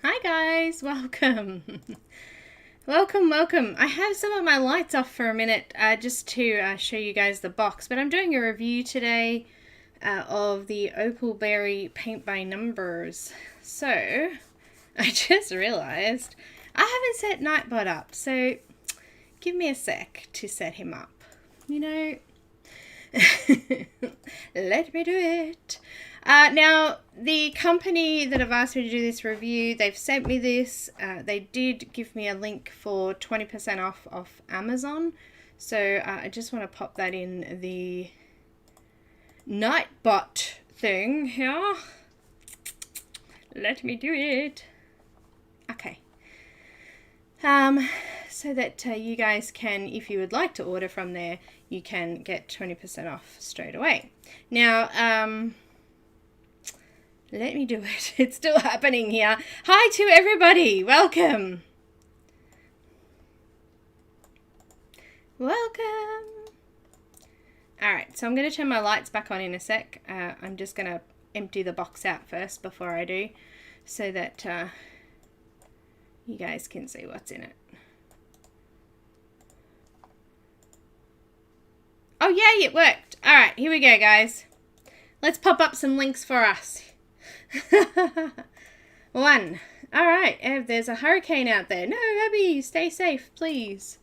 Hi guys, welcome. Welcome. I have some of my lights off for a minute just to show you guys the box, but I'm doing a review today of the Opalberry paint by numbers. So, I just realized I haven't set Nightbot up, so give me a sec to set him up. You know, let me do it. Now, the company that have asked me to do this review, they've sent me this. They did give me a link for 20% off Amazon. So I just want to pop that in the Nightbot thing here. Let me do it. Okay. So that you guys can, if you would like to order from there, you can get 20% off straight away. Now, let me do it. It's still happening here. Hi to everybody. Welcome. Welcome. Alright, so I'm going to turn my lights back on in a sec. I'm just going to empty the box out first before I do, so that you guys can see what's in it. Oh yay, it worked. Alright, here we go guys. Let's pop up some links for us. One. Alright, Ev, there's a hurricane out there. No, Abby, stay safe, please.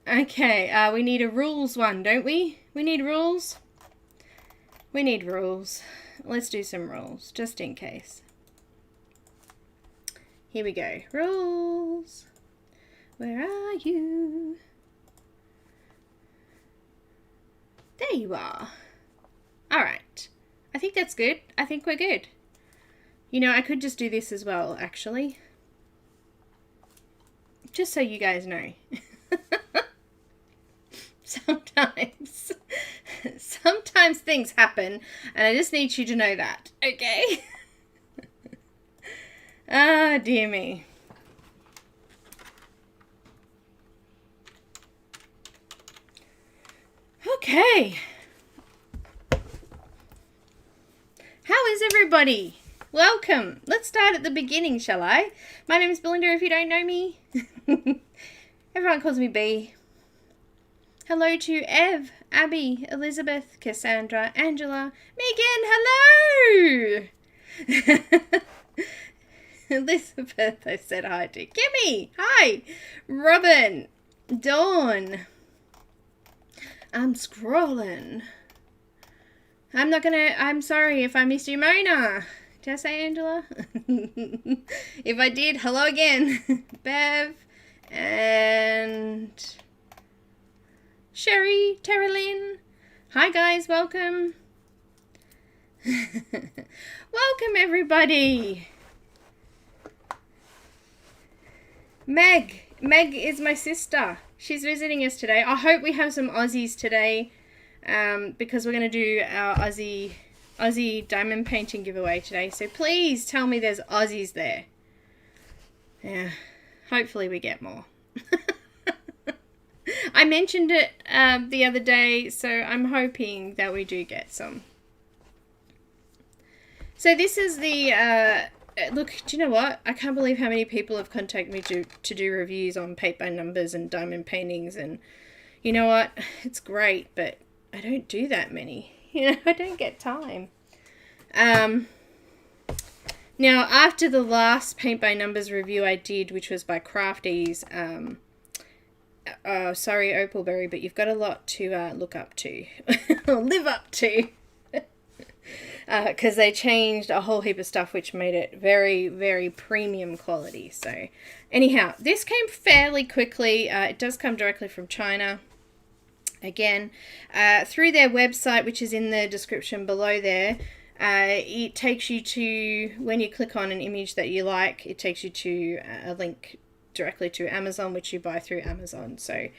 Okay, we need a rules one, don't we? We need rules. We need rules. Let's do some rules, just in case. Here we go. Rules. Where are you? There you are. Alright. I think that's good. I think we're good. You know, I could just do this as well, actually. Just so you guys know. Sometimes things happen, and I just need you to know that, okay? Ah, dear me. Okay. How is everybody? Welcome. Let's start at the beginning, shall I? My name is Belinda, if you don't know me. Everyone calls me B. Hello to Ev, Abby, Elizabeth, Cassandra, Angela, Megan, hello! Elizabeth, I said hi to. Kimmy, hi! Robin, Dawn. I'm scrolling. I'm sorry if I missed you, Mona. Did I say Angela? If I did, hello again. Bev and Sherry, Terralyn. Hi guys, welcome. Welcome everybody. Meg is my sister. She's visiting us today. I hope we have some Aussies today, because we're going to do our Aussie diamond painting giveaway today. So please tell me there's Aussies there. Yeah, hopefully we get more. I mentioned it the other day, so I'm hoping that we do get some. So this is the... look, do you know what? I can't believe how many people have contacted me to do reviews on paint by numbers and diamond paintings, and you know what? It's great, but I don't do that many. You know, I don't get time. Now, after the last paint by numbers review I did, which was by Crafties, sorry Opalberry, but you've got a lot to look up to, or live up to. Because they changed a whole heap of stuff which made it very, very premium quality. So anyhow, this came fairly quickly. It does come directly from China. Again, through their website, which is in the description below there. It takes you to, when you click on an image that you like, it takes you to a link directly to Amazon, which you buy through Amazon. So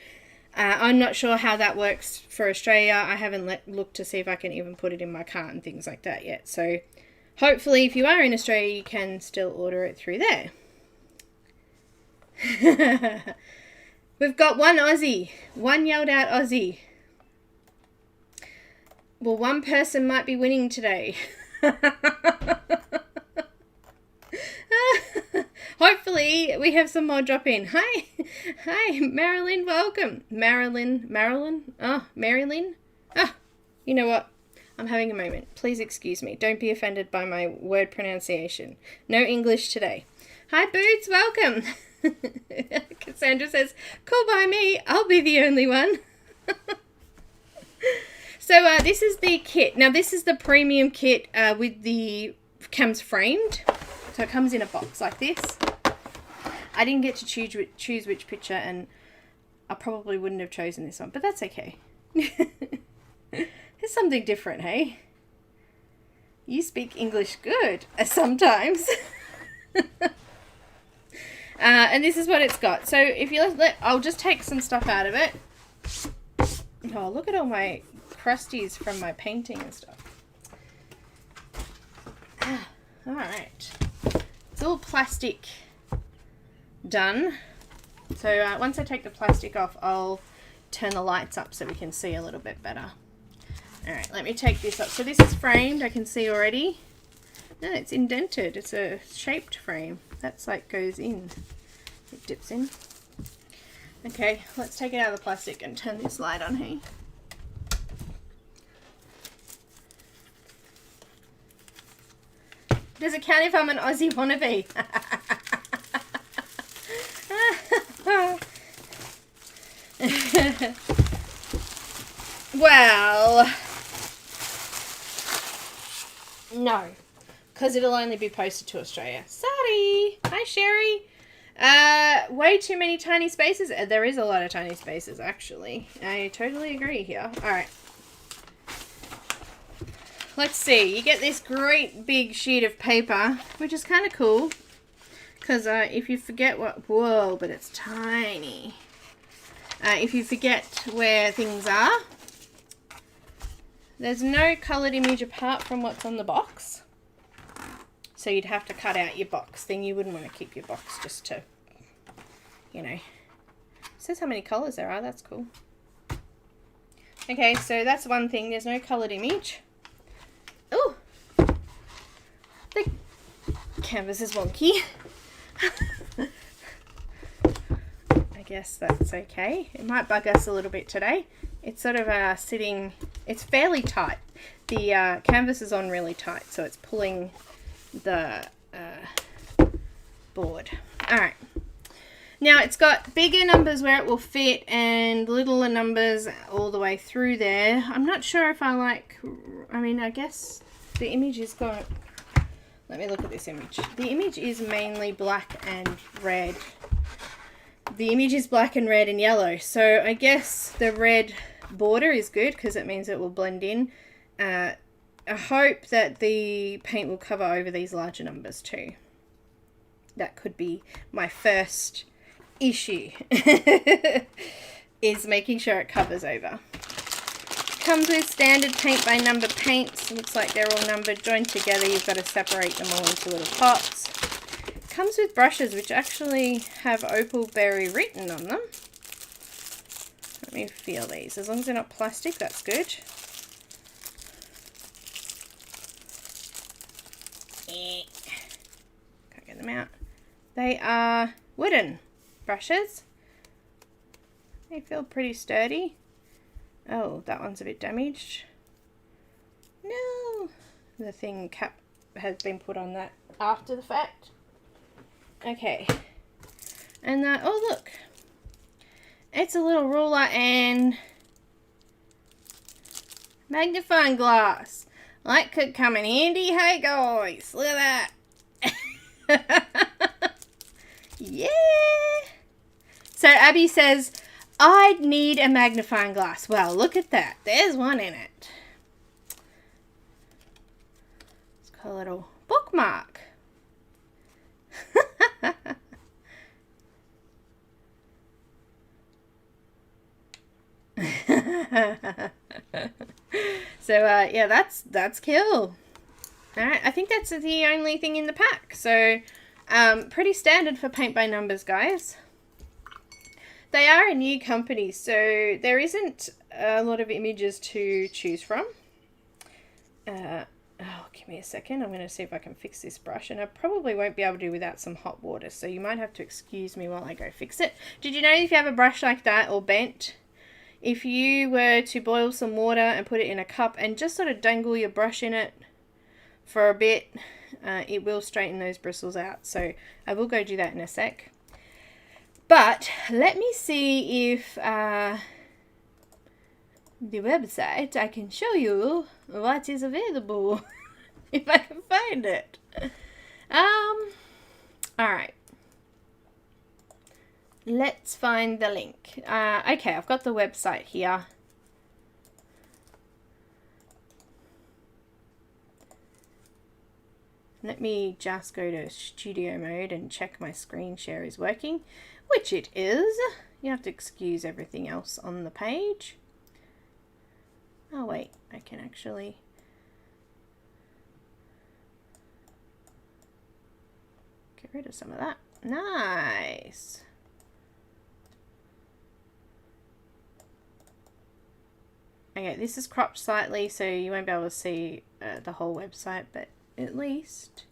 I'm not sure how that works for Australia. I haven't looked to see if I can even put it in my cart and things like that yet. So hopefully if you are in Australia, you can still order it through there. We've got one Aussie. One yelled out Aussie. Well, one person might be winning today. we have some more drop in. Hi. Hi, Marilyn, welcome. Marilyn? Oh, Marilyn? Ah, you know what? I'm having a moment. Please excuse me. Don't be offended by my word pronunciation. No English today. Hi, Boots, welcome. Cassandra says, cool by me. I'll be the only one. So this is the kit. Now, this is the premium kit with the cams framed. So it comes in a box like this. I didn't get to choose which picture, and I probably wouldn't have chosen this one, but that's okay. It's something different, hey? You speak English good, sometimes. And this is what it's got. So if you I'll just take some stuff out of it. Oh, look at all my crusties from my painting and stuff. All right. It's all plastic done. So once I take the plastic off, I'll turn the lights up so we can see a little bit better. All right, let me take this up. So this is framed, I can see already. No, it's indented. It's a shaped frame. That's like goes in. It dips in. Okay, let's take it out of the plastic and turn this light on, hey? Does it count if I'm an Aussie wannabe? Well, no, because it'll only be posted to Australia. Sorry. Hi, Sherry. Way too many tiny spaces. There is a lot of tiny spaces, actually. I totally agree here. All right. Let's see. You get this great big sheet of paper, which is kind of cool. Because if you forget what... Whoa, but it's tiny. If you forget where things are, there's no coloured image apart from what's on the box. So you'd have to cut out your box. Then you wouldn't want to keep your box just to, you know. It says how many colours there are. That's cool. Okay, so that's one thing. There's no coloured image. Oh, the canvas is wonky. I guess that's okay. It might bug us a little bit today. It's sort of sitting, it's fairly tight. The canvas is on really tight, so it's pulling the board. Alright. Now it's got bigger numbers where it will fit and littler numbers all the way through there. I'm not sure if I like, I mean, I guess the image is got, let me look at this image. The image is mainly black and red. The image is black and red and yellow. So I guess the red border is good because it means it will blend in. I hope that the paint will cover over these larger numbers too. That could be my first issue, is making sure it covers over. Comes with standard paint by number paints. Looks like they're all numbered, joined together. You've got to separate them all into little pots. Comes with brushes which actually have Opalberry written on them. Let me feel these. As long as they're not plastic, that's good. Can't get them out. They are wooden brushes. They feel pretty sturdy. Oh, that one's a bit damaged. No! The thing cap has been put on that after the fact. Okay. And oh look. It's a little ruler and magnifying glass. That could come in handy. Hey guys, look at that. Yeah. So Abby says, I'd need a magnifying glass. Well, look at that. There's one in it. It's got a little bookmark. So yeah, that's cool. Alright, I think that's the only thing in the pack. So pretty standard for paint by numbers, guys. They are a new company, so there isn't a lot of images to choose from. Oh, give me a second. I'm going to see if I can fix this brush, and I probably won't be able to do without some hot water, so you might have to excuse me while I go fix it. Did you know if you have a brush like that or bent, if you were to boil some water and put it in a cup and just sort of dangle your brush in it for a bit, it will straighten those bristles out. So I will go do that in a sec. But let me see if the website, I can show you what is available if I can find it. Alright. Let's find the link. Okay, I've got the website here. Let me just go to studio mode and check my screen share is working, which it is. You have to excuse everything else on the page. Oh wait, I can actually... get rid of some of that. Nice. Okay, this is cropped slightly, so you won't be able to see the whole website, but at least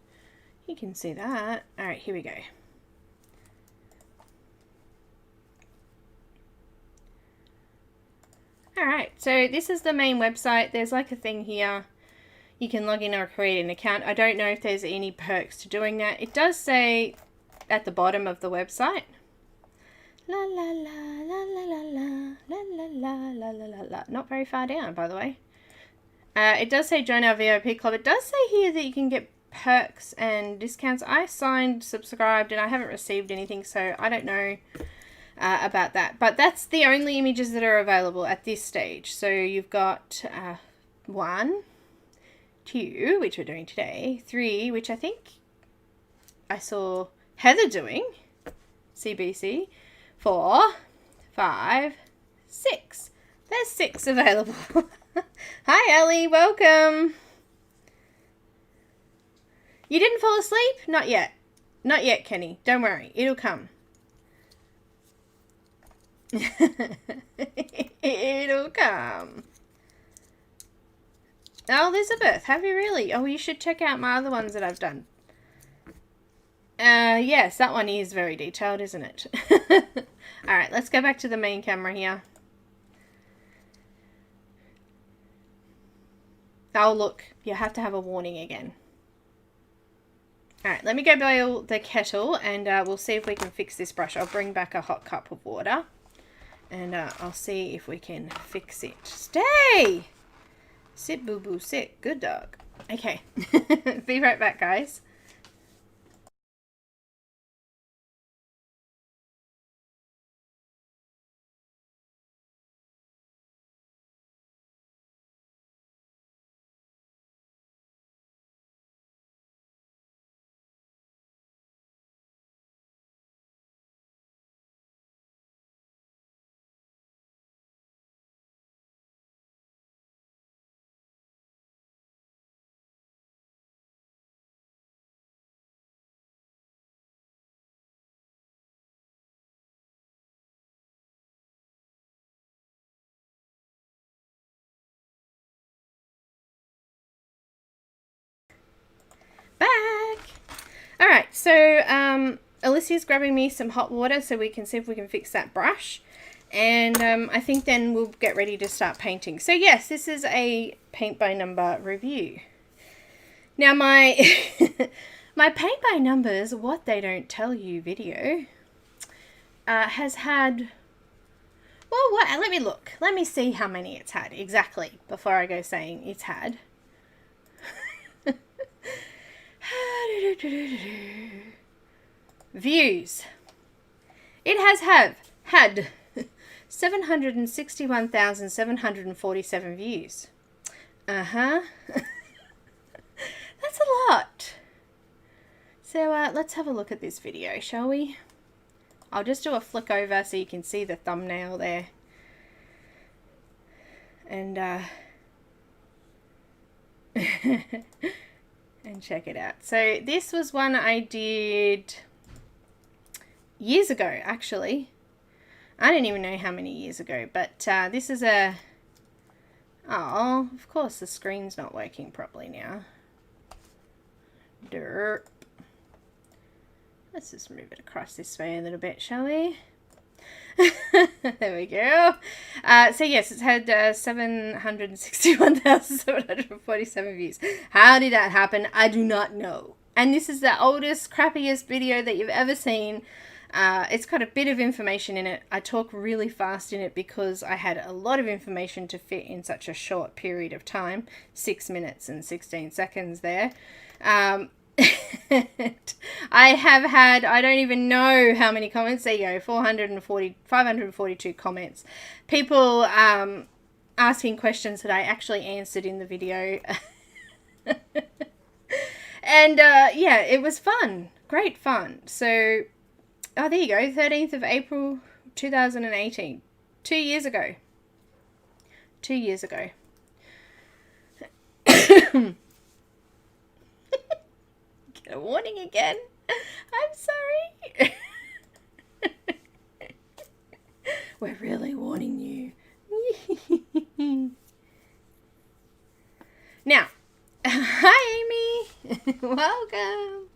you can see that. Alright, here we go. Alright, so this is the main website. There's like a thing here. You can log in or create an account. I don't know if there's any perks to doing that. It does say at the bottom of the website. La la la la la la la la la la la la la. Not very far down, by the way. It does say join our VIP club. It does say here that you can get perks and discounts. I signed, subscribed, and I haven't received anything, so I don't know about that. But that's the only images that are available at this stage. So you've got 1, 2, which we're doing today, 3, which I think I saw Heather doing, CBC, 4, 5, 6. There's 6 available. Hi Ellie, welcome. You didn't fall asleep? Not yet. Not yet, Kenny. Don't worry. It'll come. It'll come. Oh, Elizabeth, have you really? Oh, you should check out my other ones that I've done. Yes, that one is very detailed, isn't it? Alright, let's go back to the main camera here. Oh, look, you have to have a warning again. Alright, let me go boil the kettle and we'll see if we can fix this brush. I'll bring back a hot cup of water and I'll see if we can fix it. Stay! Sit, boo-boo, sit. Good dog. Okay, be right back, guys. Back. Alright, so Alicia's grabbing me some hot water so we can see if we can fix that brush. And I think then we'll get ready to start painting. So yes, this is a paint by number review. Now my my paint by numbers, what they don't tell you video, has had, well, what? Let me look. Let me see how many it's had exactly before I go saying it's had. Views. It has had 761,747 views. That's a lot. So let's have a look at this video, shall we? I'll just do a flick over so you can see the thumbnail there. And and check it out. So this was one I did years ago, actually. I don't even know how many years ago, but this is a... Oh, of course the screen's not working properly now. Derp. Let's just move it across this way a little bit, shall we? There we go. So yes, it's had 761,747 views. How did that happen? I do not know. And this is the oldest, crappiest video that you've ever seen. It's got a bit of information in it. I talk really fast in it because I had a lot of information to fit in such a short period of time. 6 minutes and 16 seconds there. I have had, I don't even know how many comments. There you go, 542 comments. People asking questions that I actually answered in the video. And yeah, it was fun. Great fun. So, oh, there you go, 13th of April 2018. 2 years ago. 2 years ago. Get a warning again. I'm sorry. We're really warning you. Now, hi Amy. Welcome.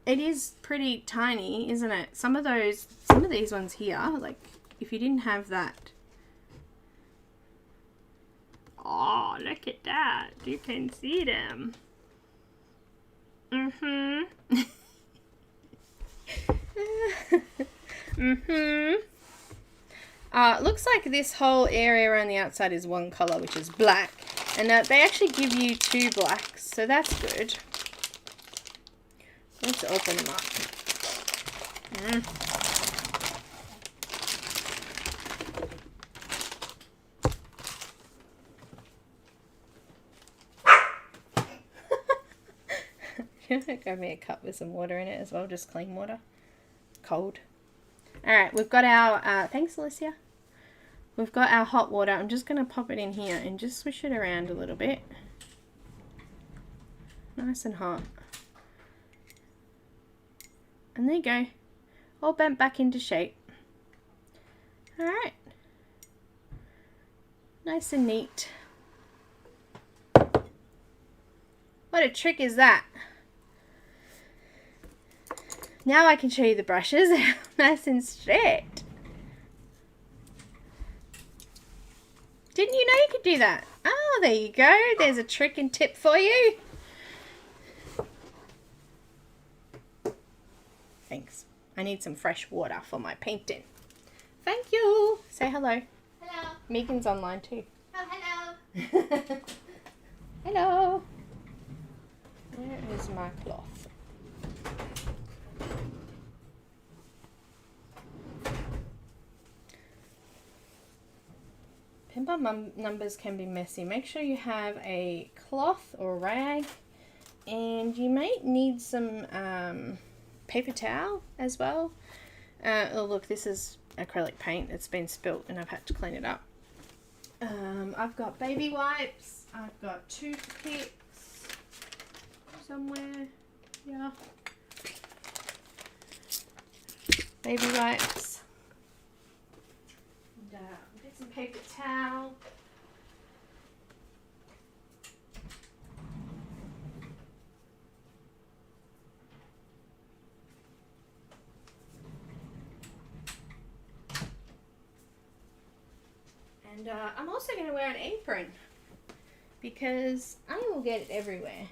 It is pretty tiny, isn't it? Some of these ones here, like if you didn't have that. Oh, look at that. You can see them. It looks like this whole area around the outside is one color, which is black, and they actually give you 2 blacks, so that's good. Let's open them up. Grab me a cup with some water in it as well, just clean water. Cold. Alright, we've got our, thanks Alicia. We've got our hot water. I'm just going to pop it in here and just swish it around a little bit. Nice and hot. And there you go. All bent back into shape. Alright. Nice and neat. What a trick is that? Now I can show you the brushes. Nice and straight. Didn't you know you could do that? Oh, there you go. There's a trick and tip for you. Thanks. I need some fresh water for my painting. Thank you. Say hello. Hello. Megan's online too. Oh, hello. Hello. Where is my cloth? Pin bar numbers can be messy. Make sure you have a cloth or rag, and you might need some paper towel as well. Oh look, this is acrylic paint. It's been spilt and I've had to clean it up. I've got baby wipes. I've got toothpicks somewhere. Yeah. Baby wipes. And get some paper towel. And I'm also going to wear an apron because I will get it everywhere.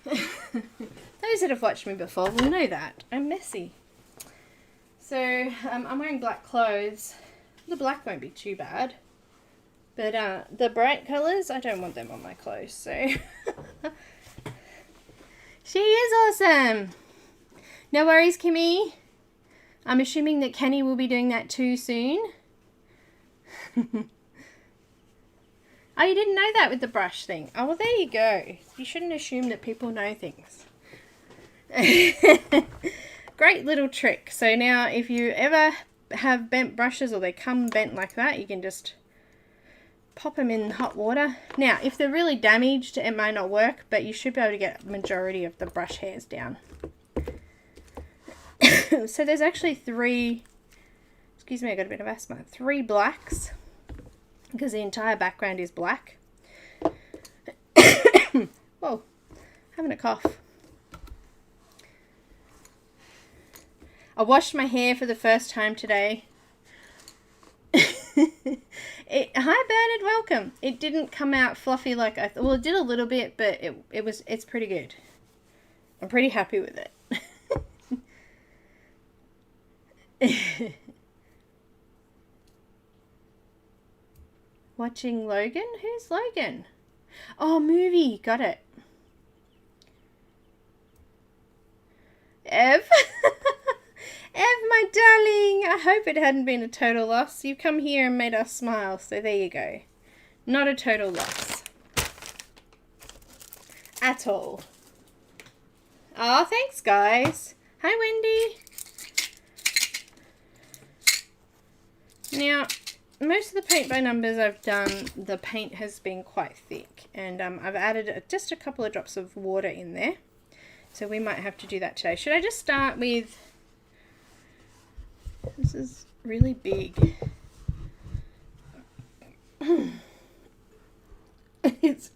Those that have watched me before will know that. I'm messy. So I'm wearing black clothes. The black won't be too bad. But the bright colours, I don't want them on my clothes. So she is awesome. No worries, Kimmy. I'm assuming that Kenny will be doing that too soon. Oh, you didn't know that with the brush thing. Oh, well, there you go. You shouldn't assume that people know things. Great little trick. So now if you ever have bent brushes or they come bent like that, you can just pop them in hot water. Now, if they're really damaged, it might not work, but you should be able to get a majority of the brush hairs down. So there's actually 3, excuse me, I got a bit of asthma, 3 blacks, because the entire background is black. Whoa, Having a cough. I washed my hair for the first time today. Hi Bernard, welcome. It didn't come out fluffy like I thought. Well, it did a little bit, but it's pretty good. I'm pretty happy with it. Watching Logan? Who's Logan? Oh, movie. Got it. Ev? Ev, my darling. I hope it hadn't been a total loss. You've come here and made us smile, so there you go. Not a total loss. At all. Oh, thanks, guys. Hi, Wendy. Now, most of the paint by numbers I've done, the paint has been quite thick. And I've added just a couple of drops of water in there. So we might have to do that today. Should I just start with... This is really big. It's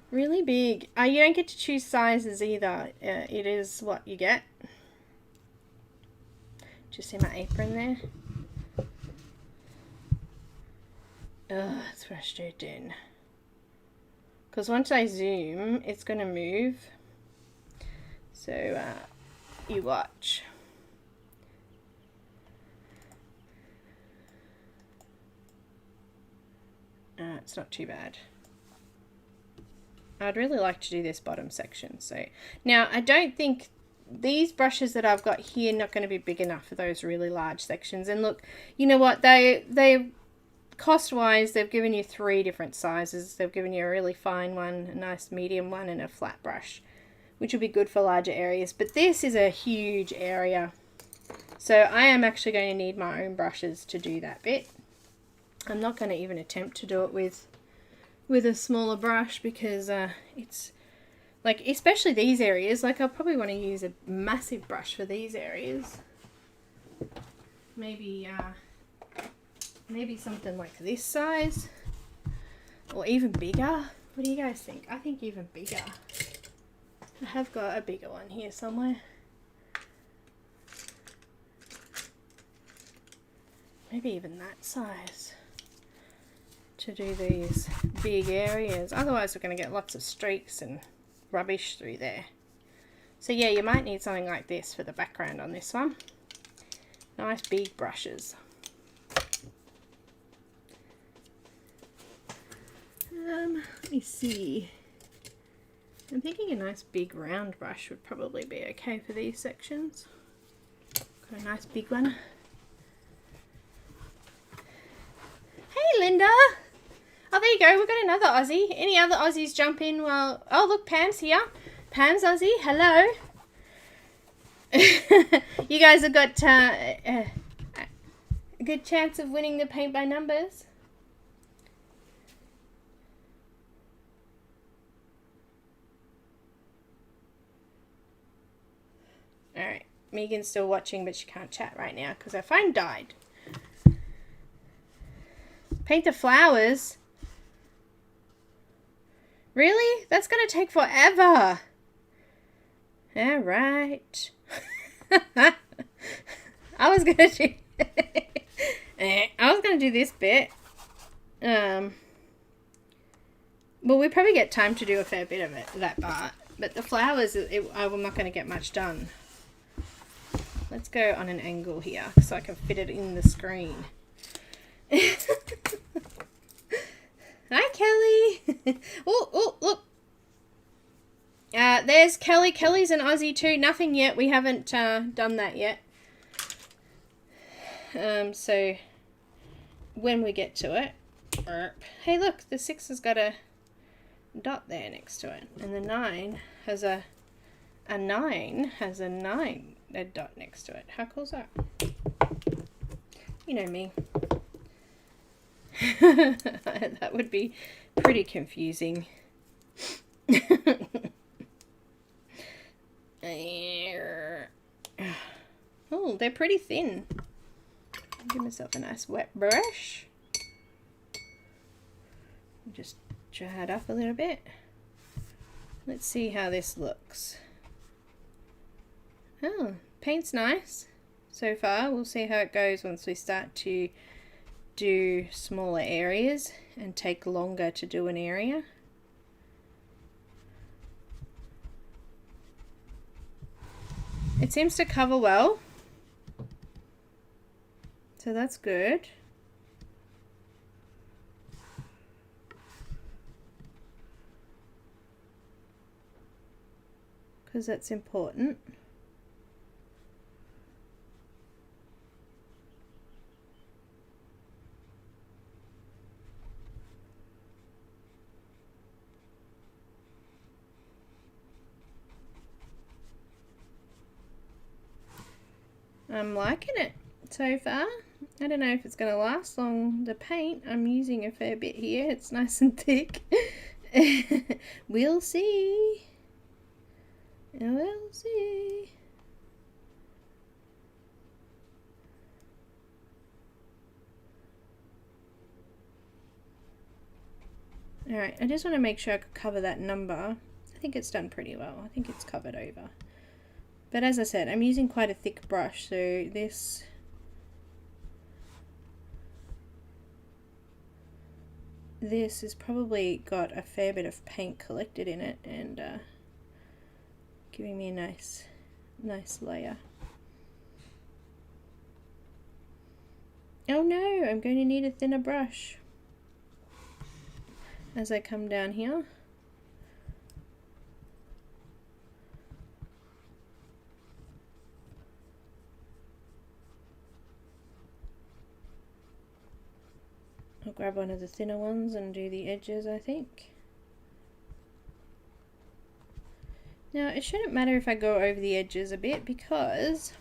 really big. You don't get to choose sizes either. It is what you get. Just see my apron there? Ugh, it's frustrating. Because once I zoom, it's going to move. So, you watch. It's not too bad. I'd really like to do this bottom section. So now I don't think these brushes that I've got here are not going to be big enough for those really large sections. And look, you know what? They cost-wise, they've given you 3 different sizes. They've given you a really fine one, a nice medium one, and a flat brush, which will be good for larger areas. But this is a huge area. So I am actually going to need my own brushes to do that bit. I'm not going to even attempt to do it with a smaller brush because it's like, especially these areas, like I'll probably want to use a massive brush for these areas. Maybe something like this size or even bigger. What do you guys think? I think even bigger. I have got a bigger one here somewhere. Maybe even that size to do these big areas. Otherwise we're going to get lots of streaks and rubbish through there. So yeah, you might need something like this for the background on this one. Nice big brushes. Let me see. I'm thinking a nice big round brush would probably be okay for these sections. Got a nice big one. Hey Linda! Oh, there you go. We've got another Aussie. Any other Aussies jump in while... Oh, look, Pam's here. Pam's Aussie. Hello. You guys have got a good chance of winning the paint by numbers. Alright. Megan's still watching, but she can't chat right now because her phone died. Paint the flowers. Really? That's going to take forever. Alright. I was going to do... I was going to do this bit. Well, we probably get time to do a fair bit of it, that part. But the flowers, I'm not going to get much done. Let's go on an angle here so I can fit it in the screen. Hi, Kelly. Oh, look. There's Kelly. Kelly's an Aussie too. Nothing yet. We haven't done that yet. So when we get to it. Hey, look. The 6 has got a dot there next to it. And the 9 has a 9 has a dot next to it. How cool is that? You know me. That would be pretty confusing. Oh, they're pretty thin. Give myself a nice wet brush. Just dry it up a little bit. Let's see how this looks. Oh, paint's nice so far. We'll see how it goes once we start to do smaller areas and take longer to do an area. It seems to cover well, so that's good. Because that's important. I'm liking it so far. I don't know if it's going to last long. The paint, I'm using a fair bit here. It's nice and thick. We'll see. We'll see. Alright, I just want to make sure I could cover that number. I think it's done pretty well. I think it's covered over. But as I said, I'm using quite a thick brush, so this has probably got a fair bit of paint collected in it and giving me a nice layer. Oh no, I'm going to need a thinner brush as I come down here. I'll grab one of the thinner ones and do the edges, I think. Now, it shouldn't matter if I go over the edges a bit because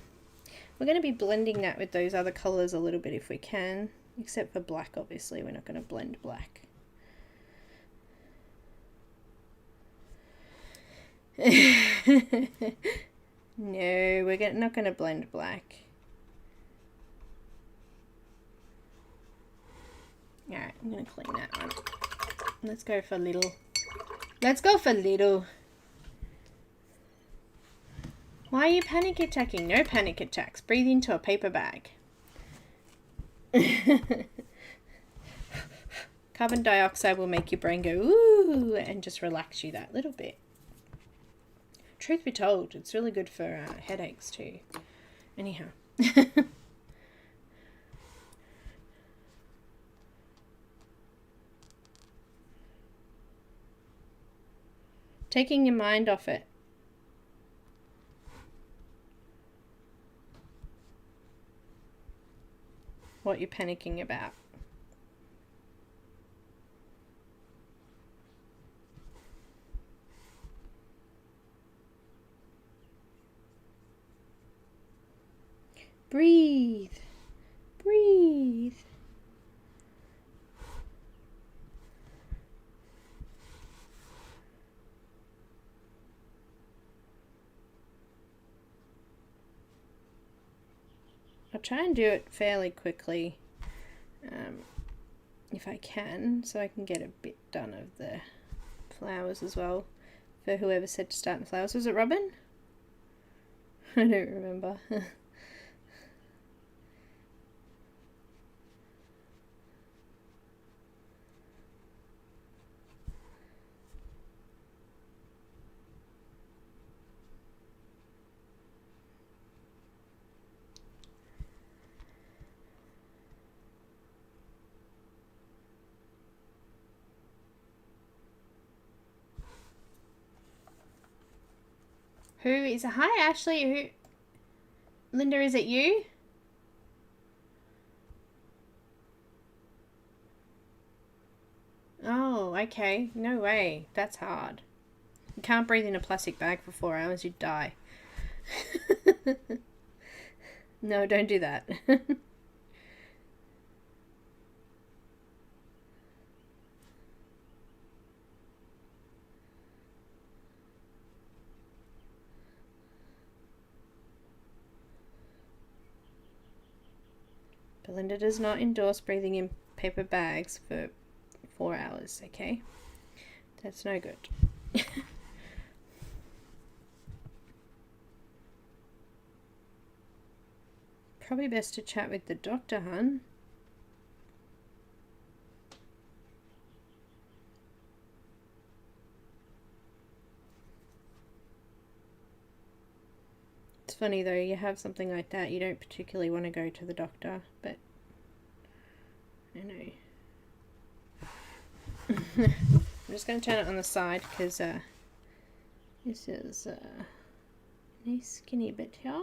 we're going to be blending that with those other colours a little bit if we can, except for black, obviously. We're not going to blend black. No, we're not going to blend black. Alright, I'm going to clean that one. Let's go for little. Let's go for little. Why are you panic attacking? No panic attacks. Breathe into a paper bag. Carbon dioxide will make your brain go ooh and just relax you that little bit. Truth be told, it's really good for headaches too. Anyhow. Taking your mind off it. What you're panicking about. Breathe. Breathe. I'll try and do it fairly quickly if I can, so I can get a bit done of the flowers as well for whoever said to start the flowers. Was it Robin? I don't remember. Who is it? Hi, Ashley. Who? Linda, is it you? Oh, okay. No way. That's hard. You can't breathe in a plastic bag for 4 hours. You'd die. No, don't do that. Belinda does not endorse breathing in paper bags for 4 hours, okay? That's no good. probably best to chat with the doctor, hun. It's funny though, you have something like that, you don't particularly want to go to the doctor, but I know. I'm just going to turn it on the side because this is a nice skinny bit here.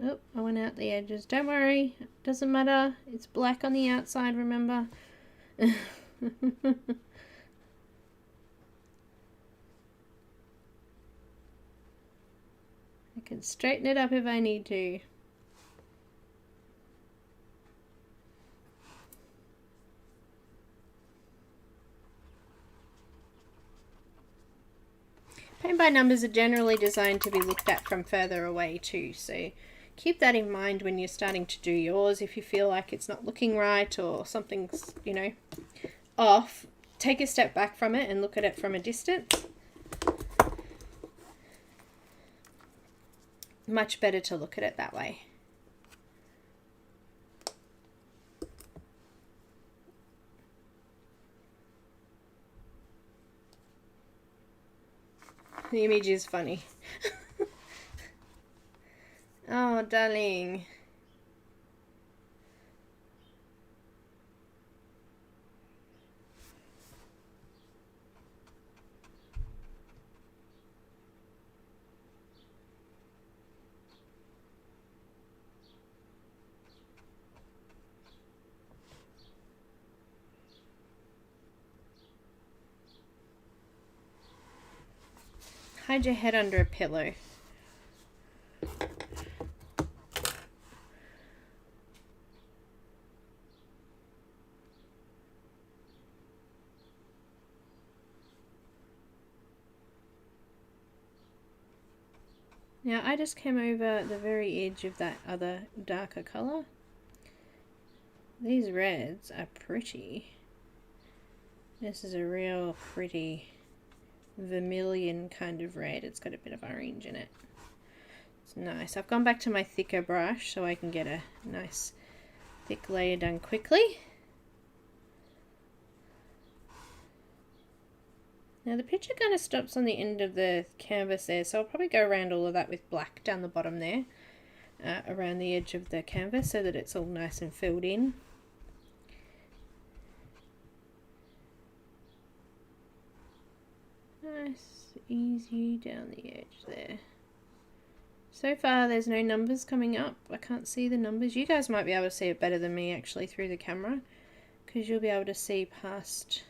Oh, I went out the edges. Don't worry, doesn't matter. It's black on the outside, remember? I can straighten it up if I need to. Paint by numbers are generally designed to be looked at from further away too, so keep that in mind when you're starting to do yours. If you feel like it's not looking right or something's, you know, off, take a step back from it and look at it from a distance. Much better to look at it that way. The image is funny. Oh, darling. Hide your head under a pillow. Now I just came over the very edge of that other darker colour. These reds are pretty. This is a real pretty vermilion kind of red. It's got a bit of orange in it. It's nice. I've gone back to my thicker brush so I can get a nice thick layer done quickly. Now the picture kind of stops on the end of the canvas there, so I'll probably go around all of that with black down the bottom there, around the edge of the canvas so that it's all nice and filled in. Nice, easy down the edge there. So far there's no numbers coming up. I can't see the numbers. You guys might be able to see it better than me actually through the camera, because you'll be able to see past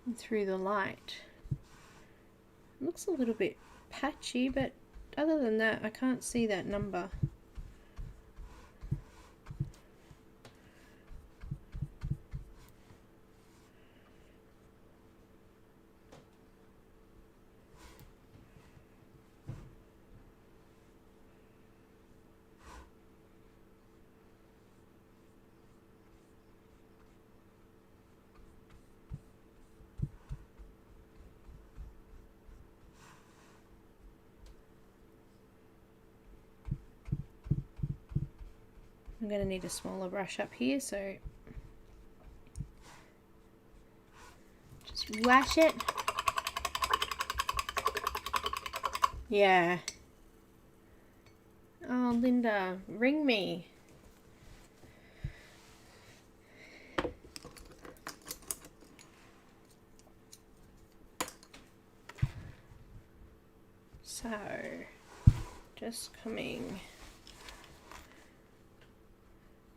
and through the light. It looks a little bit patchy, but other than that I can't see that number. I'm going to need a smaller brush up here, so just wash it. Yeah. Oh, Linda, ring me. So, just coming.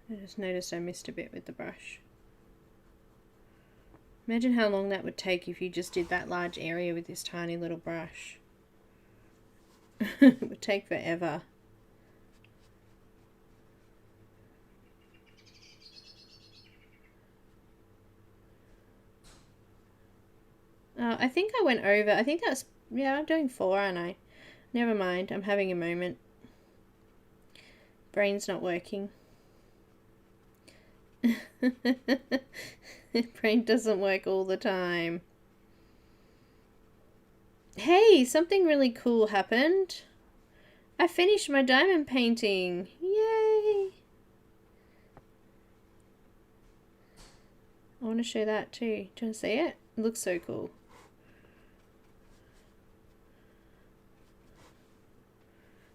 I just noticed I missed a bit with the brush. Imagine how long that would take if you just did that large area with this tiny little brush. It would take forever. I think I went over. I think that's, yeah, I'm doing 4, aren't I? Never mind, I'm having a moment. Brain's not working. Brain doesn't work all the time. Hey, something really cool happened. I finished my diamond painting. Yay! I want to show that too. Do you want to see it? It looks so cool.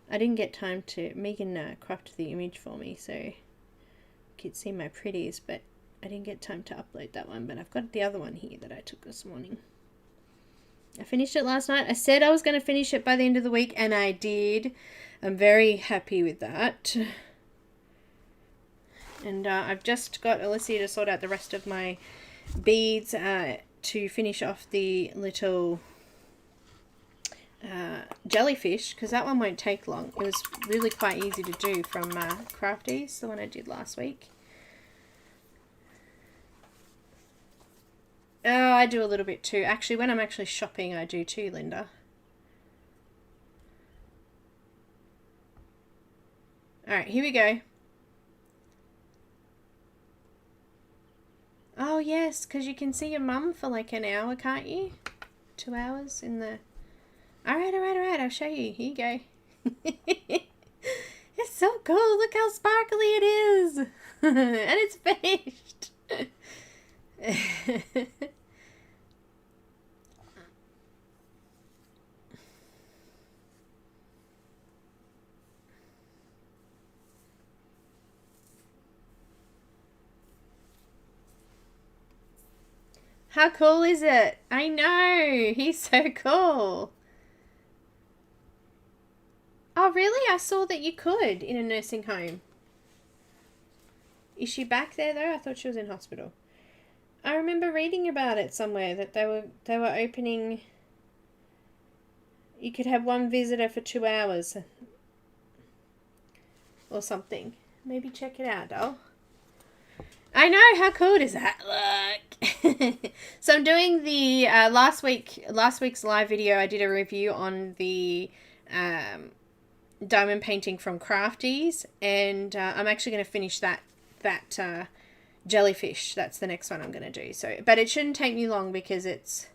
I didn't get time to... Megan cropped the image for me so you could see my pretties, but I didn't get time to upload that one. But I've got the other one here that I took this morning. I finished it last night. I said I was going to finish it by the end of the week, and I did. I'm very happy with that. And I've just got Alicia to sort out the rest of my beads to finish off the little jellyfish, because that one won't take long. It was really quite easy to do from Crafties, the one I did last week. Oh, I do a little bit too. Actually, when I'm actually shopping, I do too, Linda. Alright, here we go. Oh, yes, because you can see your mum for like an hour, can't you? 2 hours in the... Alright, I'll show you. Here you go. It's so cool. Look how sparkly it is. And it's finished. How cool is it? I know. He's so cool. Oh, really? I saw that you could in a nursing home. Is she back there though? I thought she was in hospital. I remember reading about it somewhere that they were opening. You could have one visitor for 2 hours or something. Maybe check it out, doll. I know, how cool is that? Look. So I'm doing the last week's live video. I did a review on the diamond painting from Crafties, and I'm actually going to finish that jellyfish. That's the next one I'm going to do. So, but it shouldn't take me long because it's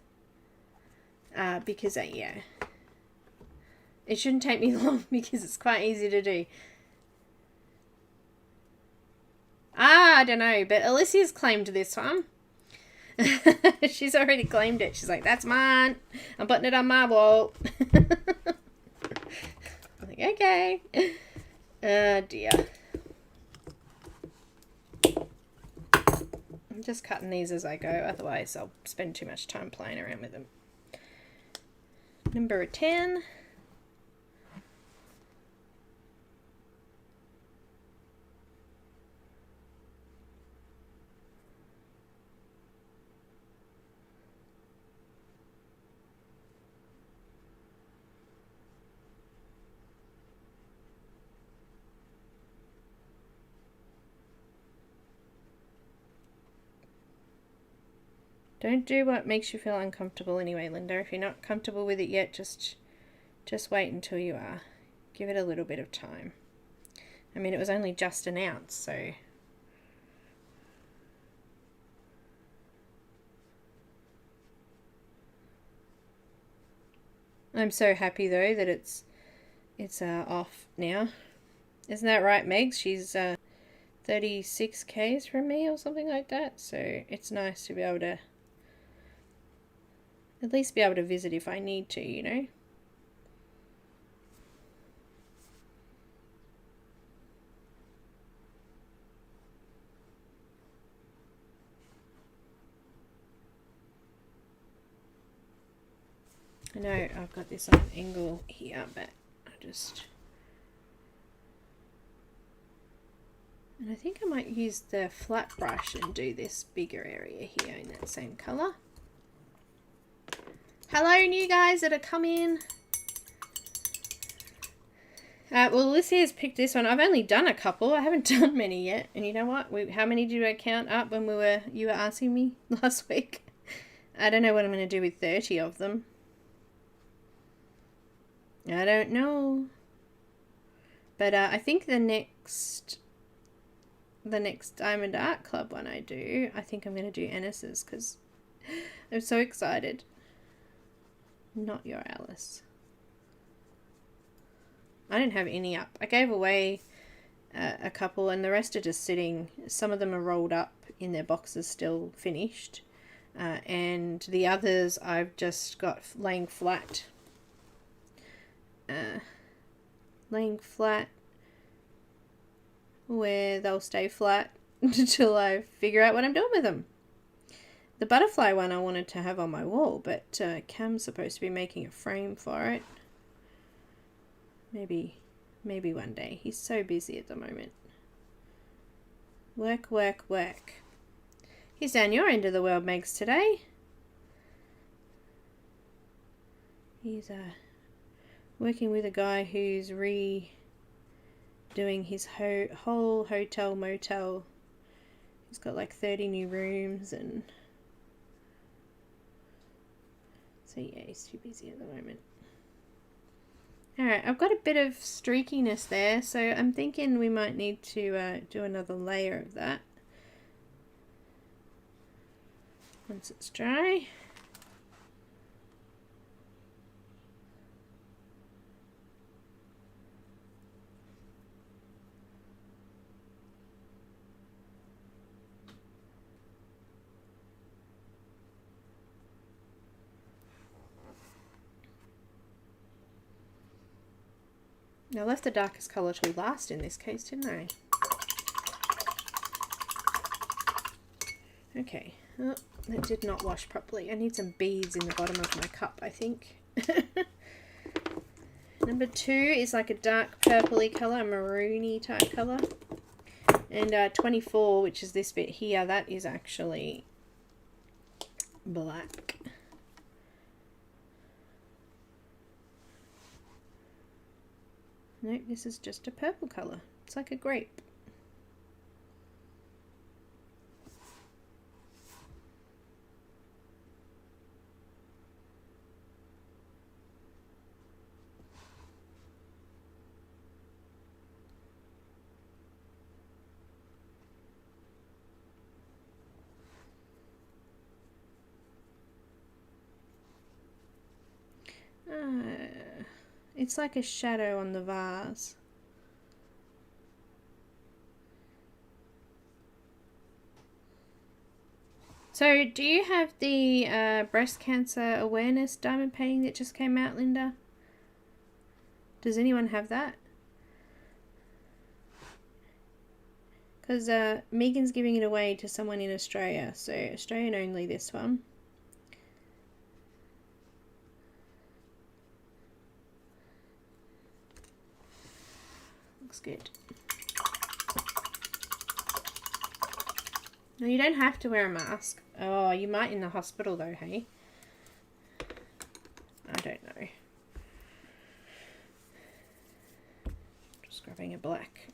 yeah, it shouldn't take me long because it's quite easy to do. I don't know, but Alicia's claimed this one. She's already claimed it. She's like, that's mine. I'm putting it on my wall. I'm like, okay. Oh, dear. I'm just cutting these as I go, otherwise I'll spend too much time playing around with them. Number 10. Don't do what makes you feel uncomfortable anyway, Linda. If you're not comfortable with it yet, just wait until you are. Give it a little bit of time. I mean, it was only just an ounce, so... I'm so happy, though, that it's off now. Isn't that right, Meg? She's 36 Ks from me or something like that, so it's nice to be able to at least be able to visit if I need to, you know. I know I've got this on an angle here, but I just... And I think I might use the flat brush and do this bigger area here in that same colour. Hello, new guys that are coming. Well, Alicia's picked this one. I've only done a couple. I haven't done many yet. And you know what? How many did I count up when you were asking me last week? I don't know what I'm going to do with 30 of them. I don't know. But I think the next Diamond Art Club one I do, I think I'm going to do Ennis's because I'm so excited. Not your Alice. I don't have any up. I gave away a couple and the rest are just sitting. Some of them are rolled up in their boxes still finished. And the others I've just got laying flat. Laying flat where they'll stay flat until I figure out what I'm doing with them. The butterfly one I wanted to have on my wall, but Cam's supposed to be making a frame for it. Maybe one day. He's so busy at the moment. Work, work, work. He's down your end of the world, Megs, today. He's working with a guy who's redoing his whole hotel motel. He's got like 30 new rooms and so yeah, he's too busy at the moment. Alright, I've got a bit of streakiness there, so I'm thinking we might need to do another layer of that once it's dry. I left the darkest colour till last in this case, didn't I? Okay, oh, that did not wash properly. I need some beads in the bottom of my cup, I think. Number 2 is like a dark purpley colour, a maroony type colour. And 24, which is this bit here, that is actually black. Nope, this is just a purple colour. It's like a grape. It's like a shadow on the vase. So, do you have the breast cancer awareness diamond painting that just came out, Linda? Does anyone have that? Because Megan's giving it away to someone in Australia, so Australian only, this one. Looks good. No, you don't have to wear a mask. Oh, you might in the hospital though, hey? I don't know. Just grabbing a black.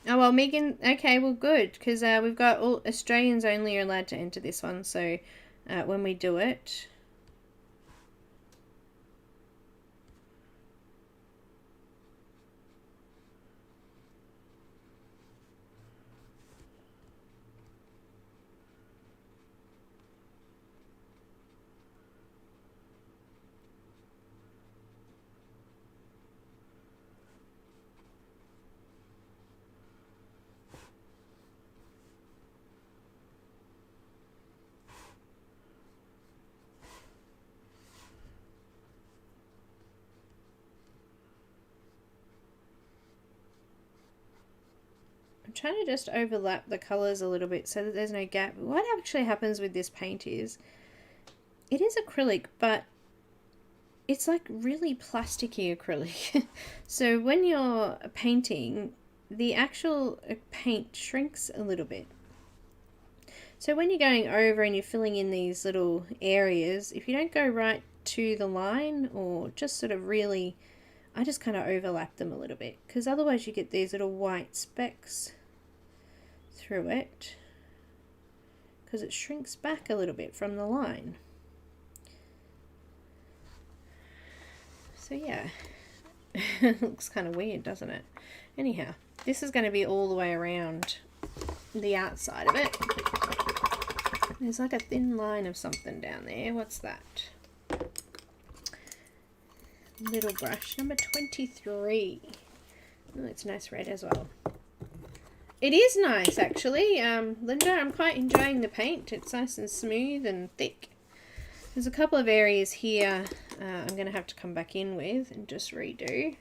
Oh, well, Megan, okay, well, good, because we've got all Australians only are allowed to enter this one, so when we do it... trying to just overlap the colours a little bit so that there's no gap. What actually happens with this paint is it is acrylic, but it's like really plasticky acrylic. So when you're painting, the actual paint shrinks a little bit. So when you're going over and you're filling in these little areas, if you don't go right to the line or just sort of really, I just kind of overlap them a little bit, because otherwise you get these little white specks through it because it shrinks back a little bit from the line. So yeah, it looks kind of weird, doesn't it? Anyhow, This is going to be all the way around the outside of it. There's like a thin line of something down there. What's that? Little brush, number 23. Oh, it's nice red as well. It is nice, actually. Linda, I'm quite enjoying the paint. It's nice and smooth and thick. There's a couple of areas here I'm going to have to come back in with and just redo.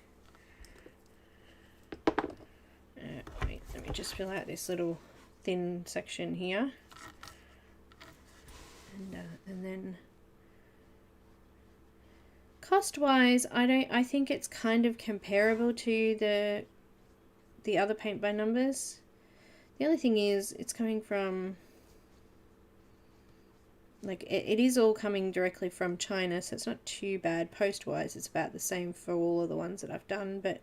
Wait, let me just fill out this little thin section here. And then cost-wise, I think it's kind of comparable to the other paint by numbers. The only thing is, it's coming from, like, it is all coming directly from China, so it's not too bad. Post-wise, it's about the same for all of the ones that I've done, but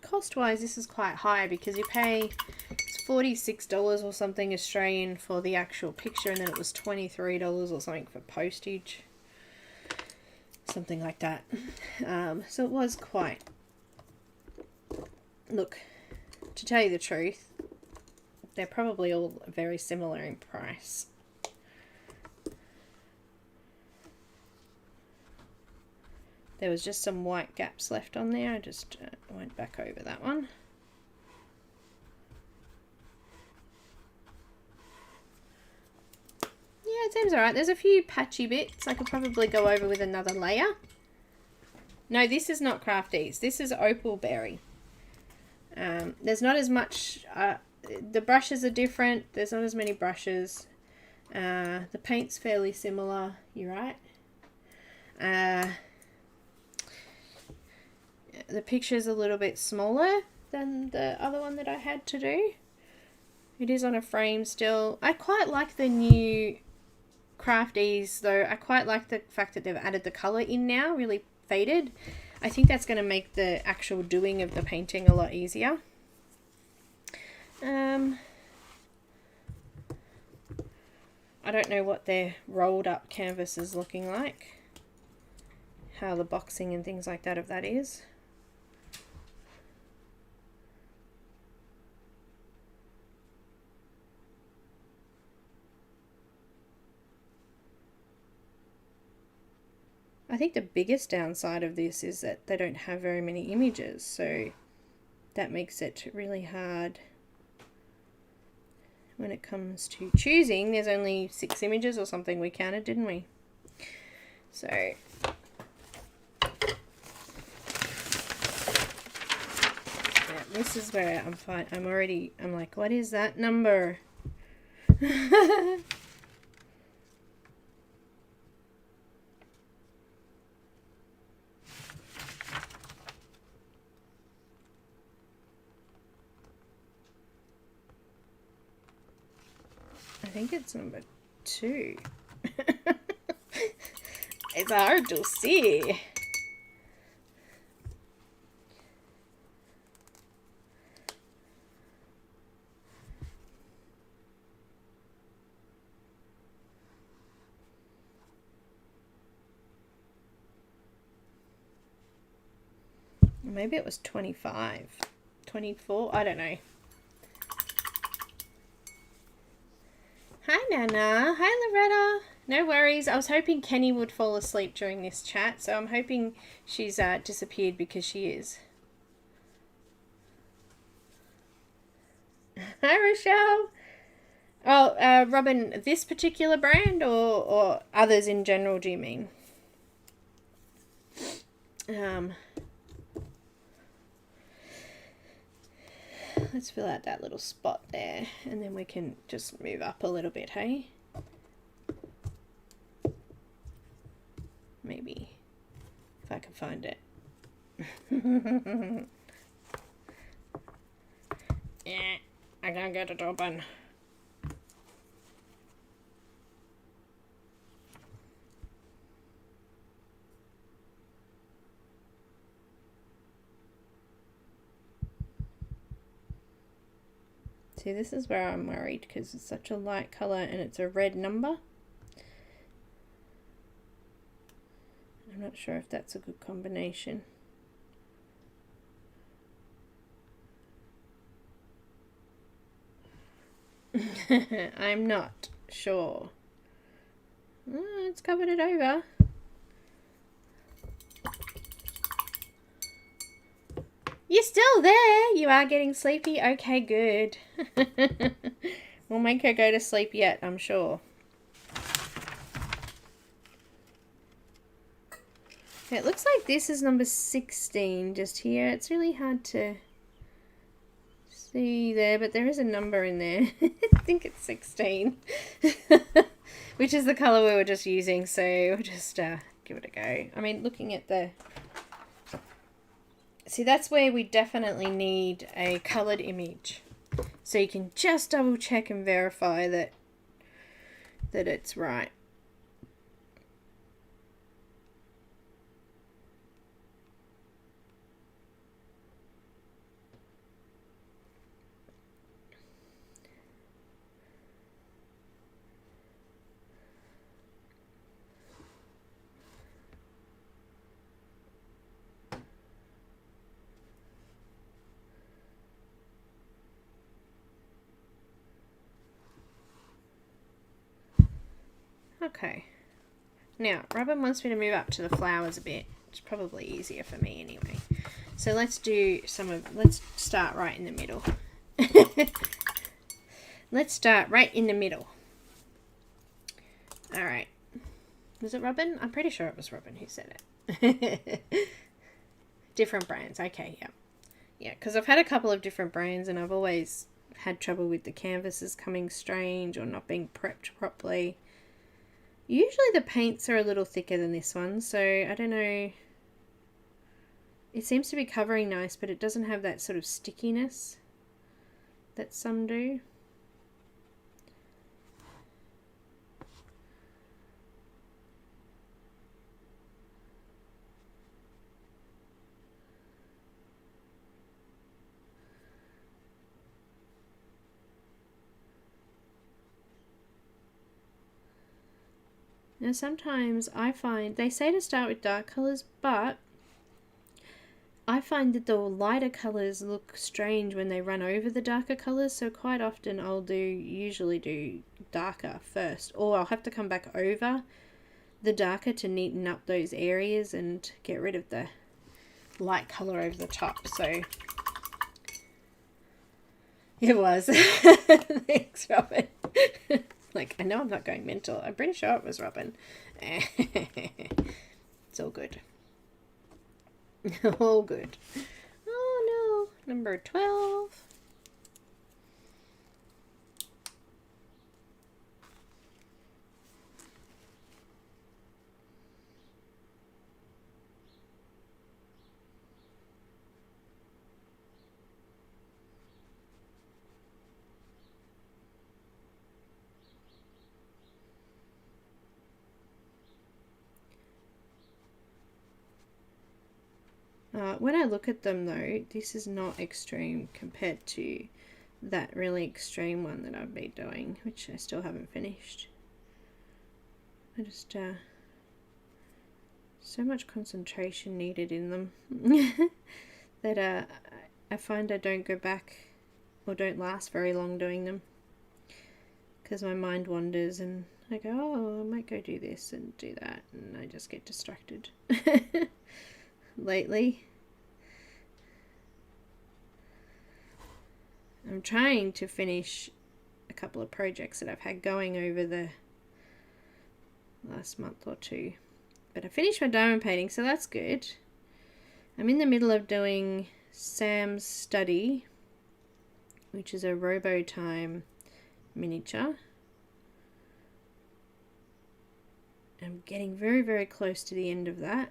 cost-wise, this is quite high because you pay, it's $46 or something Australian for the actual picture, and then it was $23 or something for postage. Something like that. So it was quite... Look, to tell you the truth, they're probably all very similar in price. There was just some white gaps left on there. I just went back over that one. Yeah, it seems alright. There's a few patchy bits I could probably go over with another layer. No, this is not Crafties. This is Opalberry. There's not as much, the brushes are different. There's not as many brushes. The paint's fairly similar. You're right. The picture's a little bit smaller than the other one that I had to do. It is on a frame still. I quite like the new Crafties though. I quite like the fact that they've added the colour in now, really faded. I think that's going to make the actual doing of the painting a lot easier. I don't know what their rolled up canvas is looking like. How the boxing and things like that of that is. I think the biggest downside of this is that they don't have very many images, so that makes it really hard when it comes to choosing. There's only 6 images or something we counted, didn't we? So yeah, this is where I'm fine. I'm like, what is that number? I think it's number 2. It's hard to see. Maybe it was 25, 24, I don't know. Hi Nana, hi Loretta. No worries, I was hoping Kenny would fall asleep during this chat, so I'm hoping she's disappeared because she is. Hi Rochelle. Oh, Robin, this particular brand or others in general do you mean? Let's fill out that little spot there, and then we can just move up a little bit, hey? Maybe, if I can find it. Yeah, I can't get it open. See, this is where I'm worried because it's such a light colour and it's a red number. I'm not sure if that's a good combination. I'm not sure. It's covered it over. You're still there. You are getting sleepy. Okay, good. We'll make her go to sleep yet, I'm sure. It looks like this is number 16 just here. It's really hard to see there, but there is a number in there. I think it's 16. Which is the colour we were just using, so we'll just give it a go. I mean, looking at the... See, that's where we definitely need a coloured image. So you can just double check and verify that it's right. Okay. Now, Robin wants me to move up to the flowers a bit. It's probably easier for me anyway. So let's start right in the middle. Let's start right in the middle. Alright. Was it Robin? I'm pretty sure it was Robin who said it. Different brands. Okay, yeah. Yeah, because I've had a couple of different brands and I've always had trouble with the canvases coming strange or not being prepped properly. Usually the paints are a little thicker than this one, so I don't know. It seems to be covering nice, but it doesn't have that sort of stickiness that some do. Now sometimes I find, they say to start with dark colours, but I find that the lighter colours look strange when they run over the darker colours, so quite often I'll usually do darker first, or I'll have to come back over the darker to neaten up those areas and get rid of the light colour over the top. So it was. Thanks, Robin. Like, I know I'm not going mental. I'm pretty sure it was Robin. It's all good. All good. Oh no. Number 12. When I look at them though, this is not extreme compared to that really extreme one that I've been doing, which I still haven't finished. I just, so much concentration needed in them that I find I don't go back or don't last very long doing them because my mind wanders and I go, oh, I might go do this and do that, and I just get distracted lately. I'm trying to finish a couple of projects that I've had going over the last month or two. But I finished my diamond painting, so that's good. I'm in the middle of doing Sam's Study, which is a Robotime miniature. I'm getting very, very close to the end of that.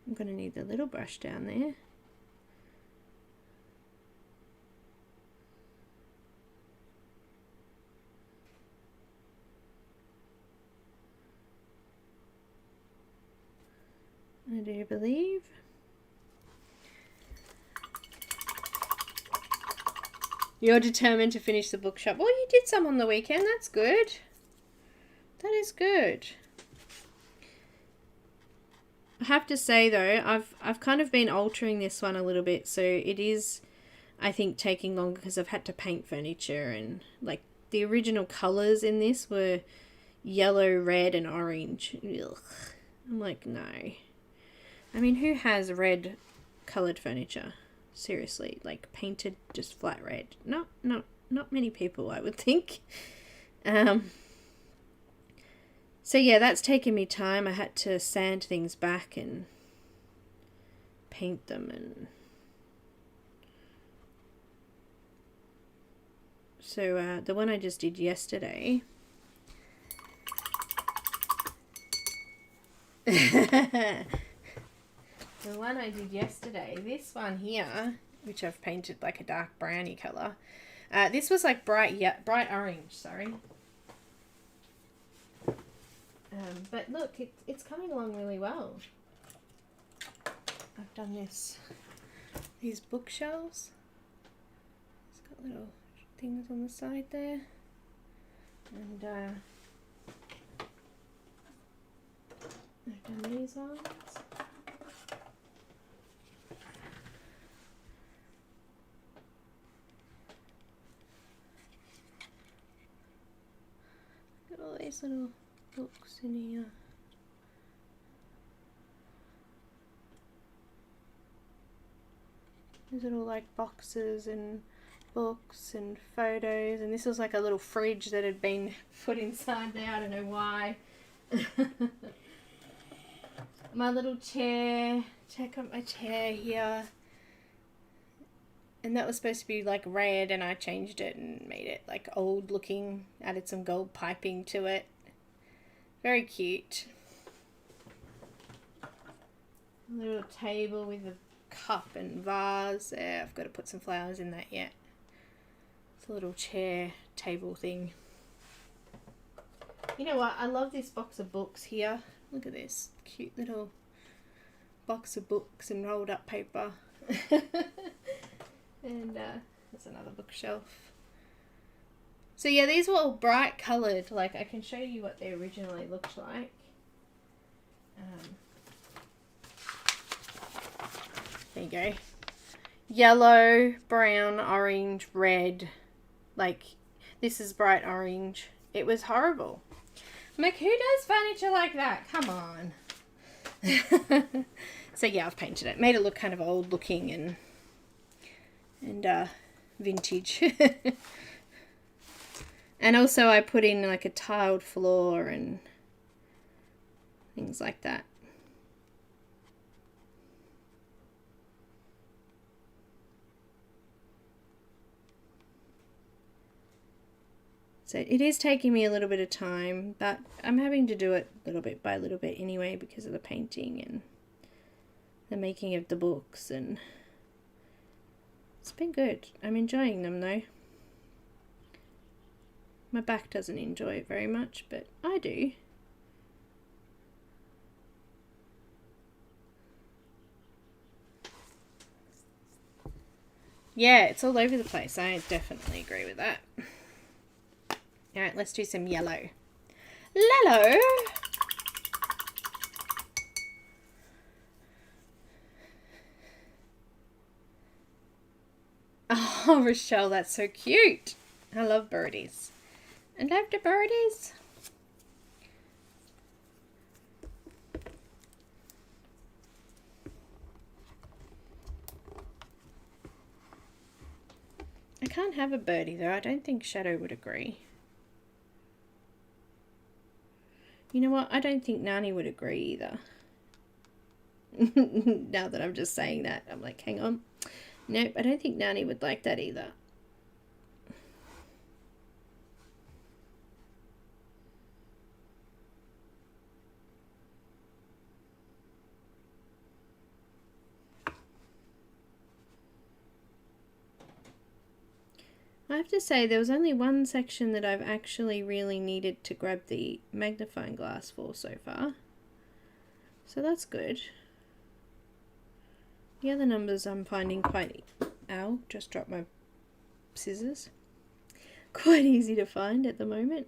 I'm going to need the little brush down there. I do believe. You're determined to finish the bookshop. Well, you did some on the weekend. That's good. That is good. I have to say though, I've kind of been altering this one a little bit, so it is, I think, taking longer because I've had to paint furniture, and like the original colours in this were yellow, red and orange. Ugh. I'm like, no. I mean, who has red coloured furniture? Seriously, like painted just flat red. Not many people, I would think. So yeah, that's taken me time. I had to sand things back and paint them, and so the one I just did yesterday the one I did yesterday, this one here, which I've painted like a dark browny colour, this was like bright orange, sorry. But look, it's coming along really well. I've done these bookshelves. It's got little things on the side there. And I've done these ones. Got all these little books in here. These are all like boxes and books and photos, and this was like a little fridge that had been put inside there. I don't know why. My little chair. Check out my chair here. And that was supposed to be like red, and I changed it and made it like old looking. Added some gold piping to it. Very cute. A little table with a cup and vase there. I've got to put some flowers in that yet. It's a little chair table thing. You know what? I love this box of books here. Look at this cute little box of books and rolled up paper. And there's another bookshelf. So yeah, these were all bright coloured. Like, I can show you what they originally looked like. There you go. Yellow, brown, orange, red. Like, this is bright orange. It was horrible. I'm like, who does furniture like that? Come on. So yeah, I've painted it. Made it look kind of old looking and vintage. And also I put in like a tiled floor and things like that. So it is taking me a little bit of time, but I'm having to do it little bit by little bit anyway because of the painting and the making of the books, and it's been good. I'm enjoying them though. My back doesn't enjoy it very much, but I do. Yeah, it's all over the place. I definitely agree with that. Alright, let's do some yellow. Lello! Oh, Rochelle, that's so cute. I love birdies. I love the birdies. I can't have a birdie though. I don't think Shadow would agree. You know what? I don't think Nani would agree either. Now that I'm just saying that, I'm like, hang on. Nope, I don't think Nani would like that either. I have to say, there was only one section that I've actually really needed to grab the magnifying glass for so far. So that's good. The other numbers I'm finding quite... Ow, just dropped my scissors. Quite easy to find at the moment.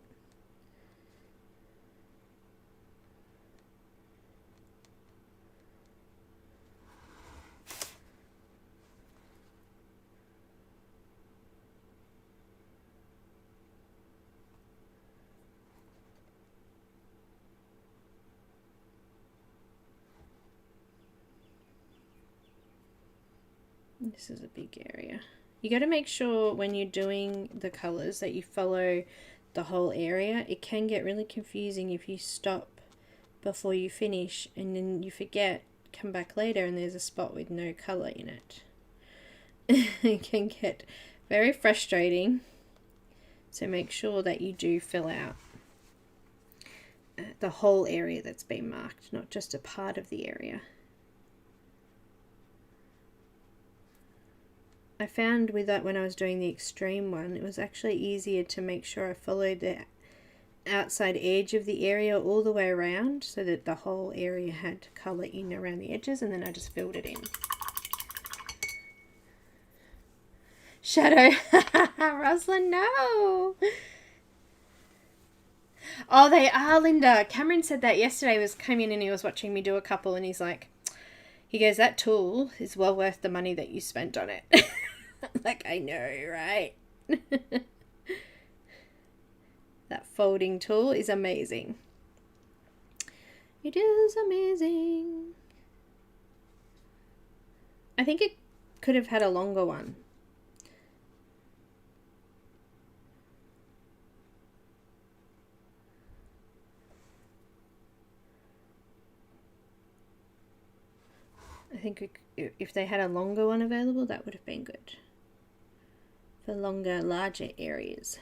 This is a big area. You got to make sure when you're doing the colors that you follow the whole area. It can get really confusing if you stop before you finish and then you forget, come back later and there's a spot with no color in it. It can get very frustrating. So make sure that you do fill out the whole area that's been marked, not just a part of the area. I found with that when I was doing the extreme one, it was actually easier to make sure I followed the outside edge of the area all the way around so that the whole area had colour in around the edges, and then I just filled it in. Shadow. Rosalind, no. Oh, they are, Linda. Cameron said that yesterday. He came in and he was watching me do a couple and he's like, he goes, that tool is well worth the money that you spent on it. Like, I know, right? That folding tool is amazing. It is amazing. I think it could have had a longer one. I think if they had a longer one available, that would have been good. For longer, larger areas.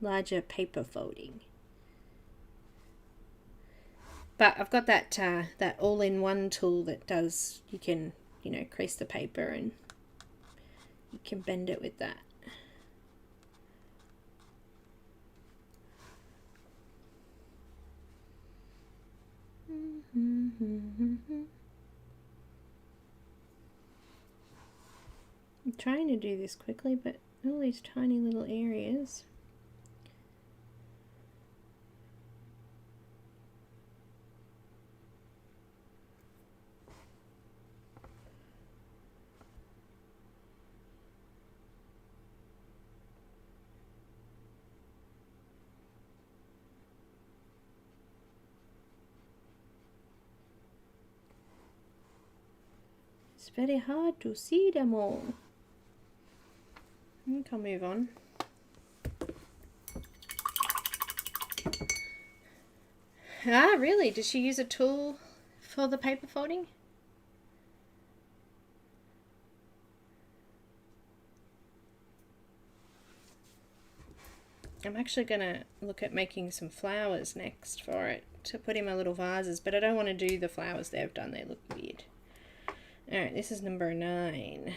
Larger paper folding. But I've got that that all-in-one tool that does, you can, you know, crease the paper and you can bend it with that. I'm trying to do this quickly, but all these tiny little areas. It's very hard to see them all. I think I'll move on. Ah, really? Did she use a tool for the paper folding? I'm actually going to look at making some flowers next for it to put in my little vases, but I don't want to do the flowers they've done. They look weird. Alright, this is number 9.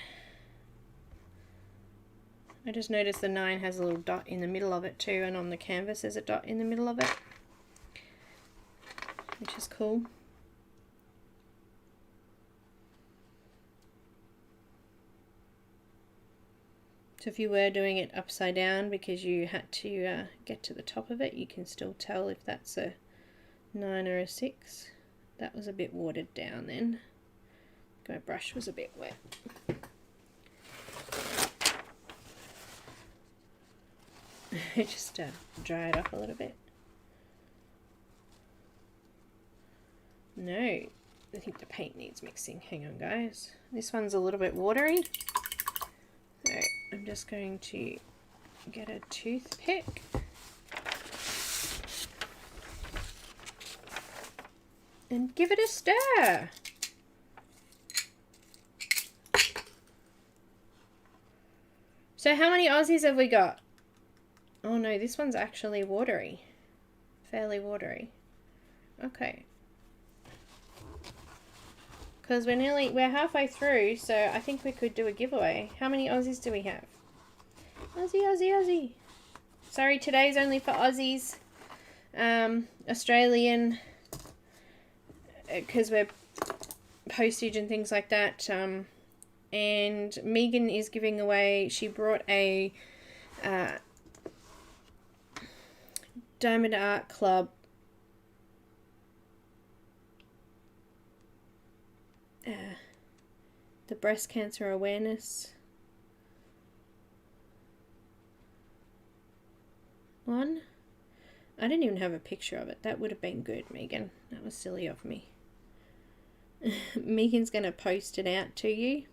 I just noticed the 9 has a little dot in the middle of it too, and on the canvas there's a dot in the middle of it, which is cool. So if you were doing it upside down because you had to get to the top of it, you can still tell if that's a 9 or a 6. That was a bit watered down then. My brush was a bit wet. Just dry it up a little bit. No, I think the paint needs mixing. Hang on, guys. This one's a little bit watery. So I'm just going to get a toothpick. And give it a stir. So how many Aussies have we got? Oh no, this one's actually watery. Fairly watery. Okay. Because we're halfway through, so I think we could do a giveaway. How many Aussies do we have? Aussie, Aussie, Aussie. Sorry, today's only for Aussies. Australian, because we're postage and things like that. and Megan is giving away, she brought a Diamond Art Club the breast cancer awareness one. I didn't even have a picture of it. That would have been good, Megan. That was silly of me. Megan's going to post it out to you.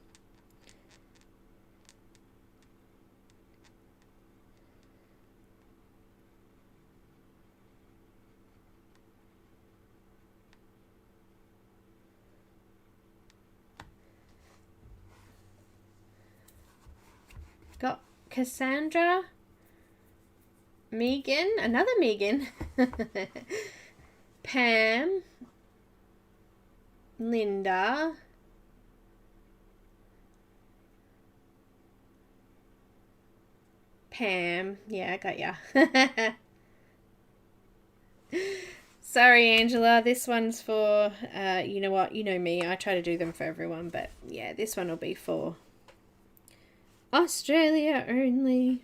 Got Cassandra, Megan, another Megan, Pam, Linda, Pam, yeah, I got ya. Sorry, Angela, this one's for, you know what, you know me, I try to do them for everyone, but yeah, this one will be for Australia only.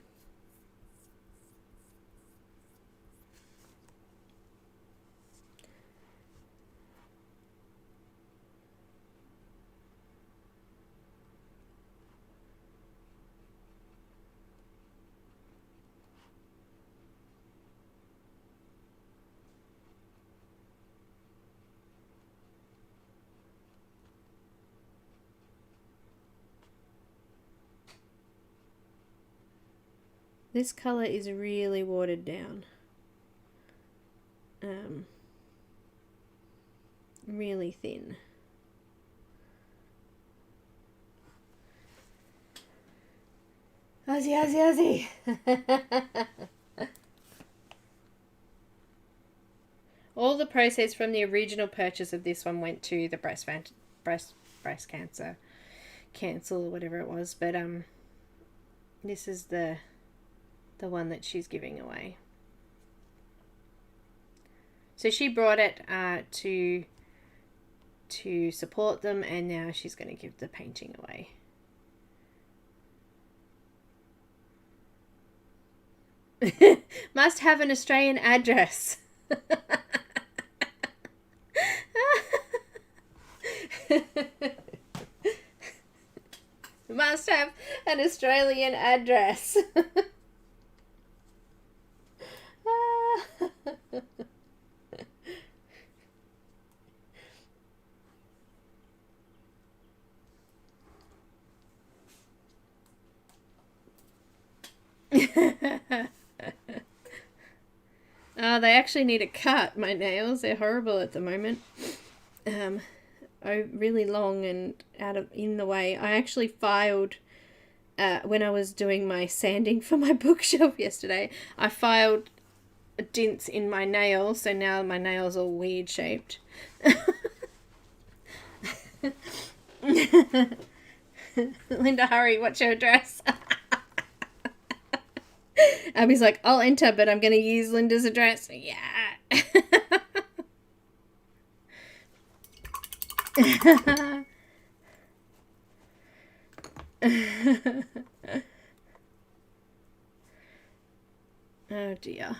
This colour is really watered down. Really thin. Ozzy. All the proceeds from the original purchase of this one went to the breast cancer cancel or whatever it was, but this is the one that she's giving away. So she brought it to support them, and now she's going to give the painting away. Must have an Australian address. Must have an Australian address. Oh, they actually need a cut, my nails. They're horrible at the moment. Really long and in the way. I actually filed when I was doing my sanding for my bookshelf yesterday. I filed dints in my nails, so now my nails are weird shaped. Linda, hurry, what's your address? Abby's like, I'll enter, but I'm going to use Linda's address. Yeah. Oh dear.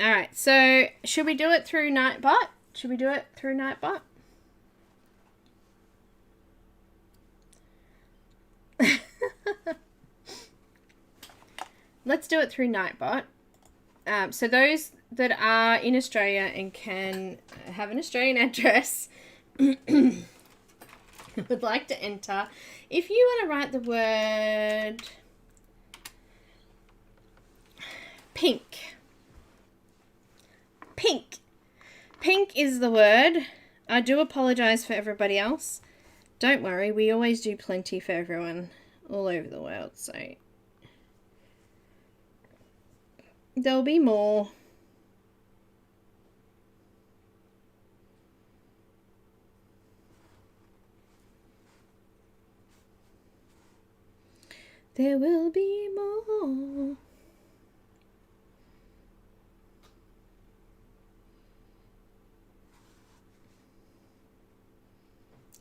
All right, so should we do it through Nightbot? Should we do it through Nightbot? Let's do it through Nightbot. So those that are in Australia and can have an Australian address would like to enter. If you want to write the word pink. Pink is the word. I do apologize for everybody else. Don't worry, we always do plenty for everyone all over the world, so there'll be more. There will be more.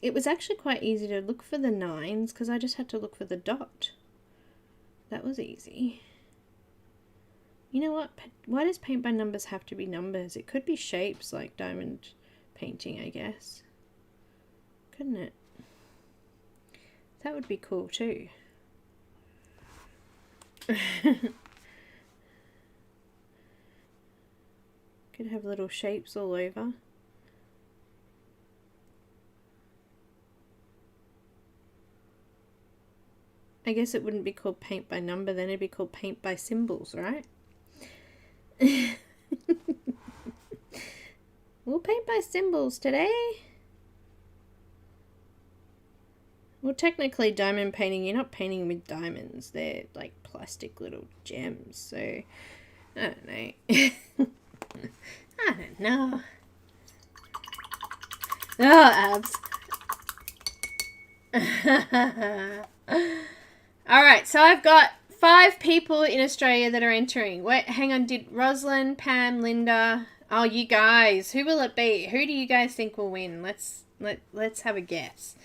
it was actually quite easy to look for the 9s because I just had to look for the dot. That was easy. You know what? Why does paint by numbers have to be numbers? It could be shapes like diamond painting, I guess. Couldn't it? That would be cool too. Could have little shapes all over. I guess it wouldn't be called paint by number, then it'd be called paint by symbols, right? We'll paint by symbols today. Well, technically diamond painting, you're not painting with diamonds. They're like plastic little gems, so I don't know. I don't know. Oh, abs. Alright, so I've got 5 people in Australia that are entering. Wait, hang on, did Rosalind, Pam, Linda... Oh, you guys, who will it be? Who do you guys think will win? Let's have a guess.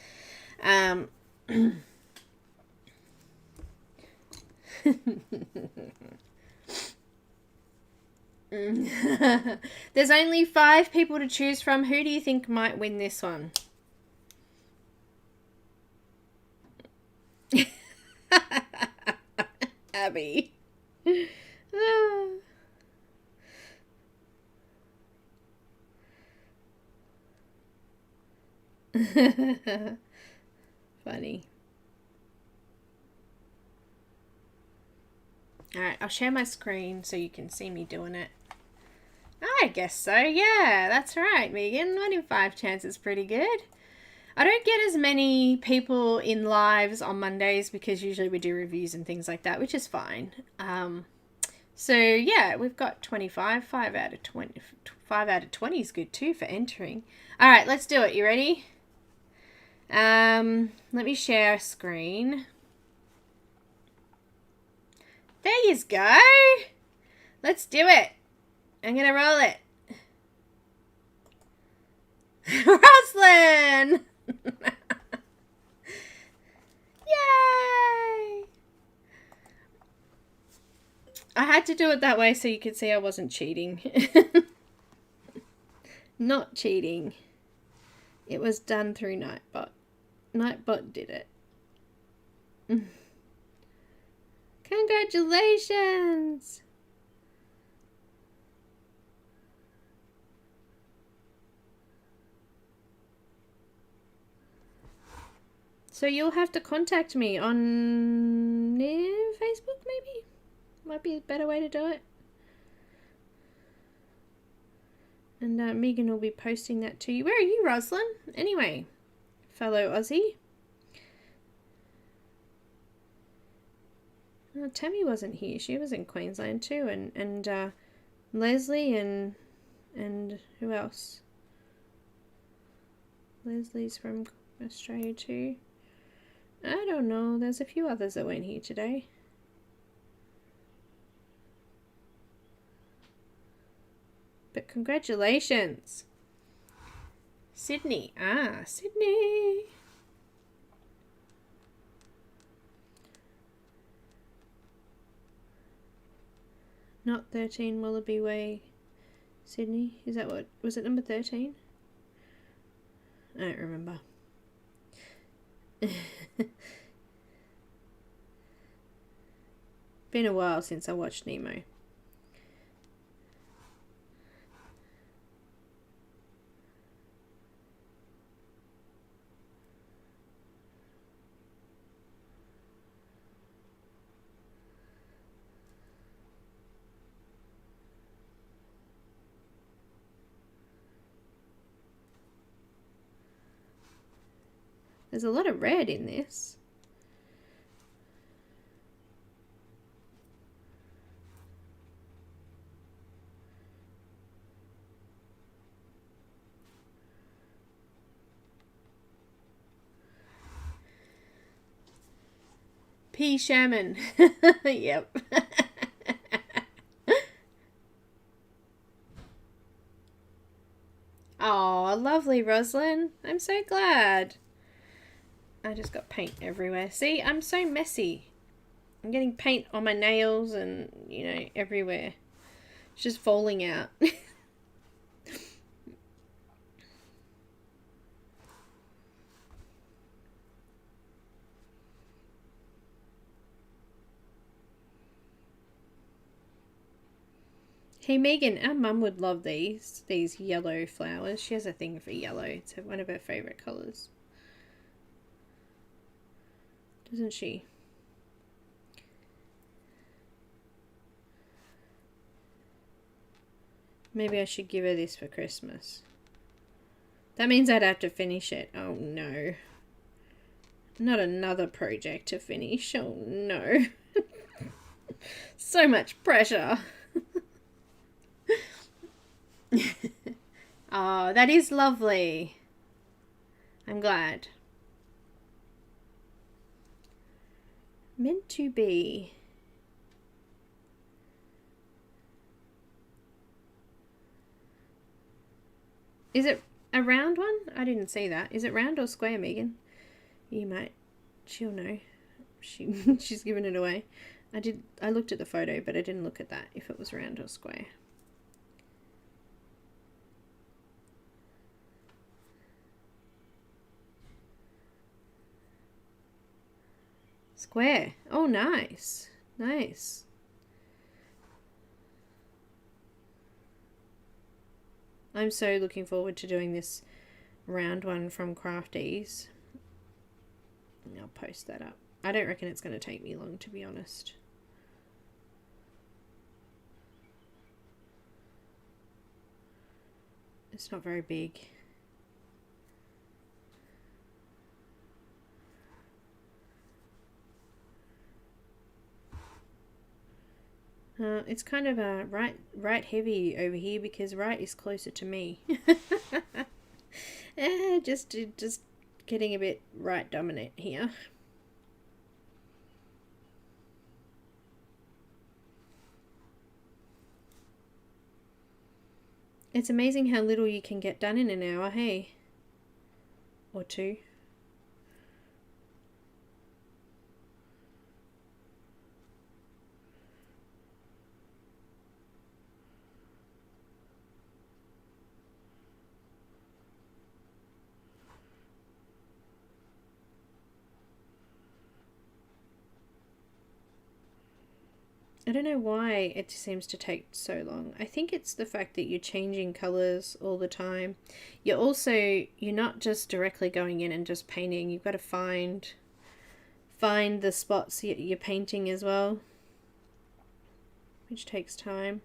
There's only 5 people to choose from. Who do you think might win this one? Abby. Funny. Alright, I'll share my screen so you can see me doing it. I guess so, yeah, that's right, Megan. 1 in 5 chance is pretty good. I don't get as many people in lives on Mondays because usually we do reviews and things like that, which is fine. So yeah, we've got 25, 5 out of 20. 5 out of 20 is good too for entering. All right, let's do it. You ready? Let me share a screen. There you go. Let's do it. I'm gonna roll it. Roslyn! Yay! I had to do it that way so you could see I wasn't cheating. Not cheating. It was done through Nightbot. Nightbot did it. Congratulations! So you'll have to contact me on Facebook, maybe? Might be a better way to do it. And Megan will be posting that to you. Where are you, Roslyn? Anyway, fellow Aussie. Oh, Tammy wasn't here. She was in Queensland too. And Leslie and who else? Leslie's from Australia too. I don't know. There's a few others that weren't here today. But congratulations. Sydney. Ah, Sydney. Not 13 Wallaby Way, Sydney. Is that what? Was it number 13? I don't remember. Been a while since I watched Nemo. There's a lot of red in this. P. Shaman. Yep. Oh, Oh, lovely, Roslyn. I'm so glad. I just got paint everywhere. See, I'm so messy. I'm getting paint on my nails and, you know, everywhere. It's just falling out. Hey Megan, our mum would love these yellow flowers. She has a thing for yellow. It's one of her favourite colours. Doesn't she? Maybe I should give her this for Christmas. That means I'd have to finish it. Oh no. Not another project to finish. Oh no. So much pressure. Oh, that is lovely. I'm glad. Meant to be. Is it a round one? I didn't see that. Is it round or square, Megan? You might. She'll know. She's given it away. I looked at the photo, but I didn't look at that, if it was round or square. Square. Oh, nice. Nice. I'm so looking forward to doing this round one from Crafties. I'll post that up. I don't reckon it's going to take me long, to be honest. It's not very big. It's kind of right heavy over here because right is closer to me. Just getting a bit right dominant here. It's amazing how little you can get done in an hour, hey? Or two. I don't know why it seems to take so long. I think it's the fact that you're changing colours all the time. You're not just directly going in and just painting. You've got to find the spots you're painting as well, which takes time.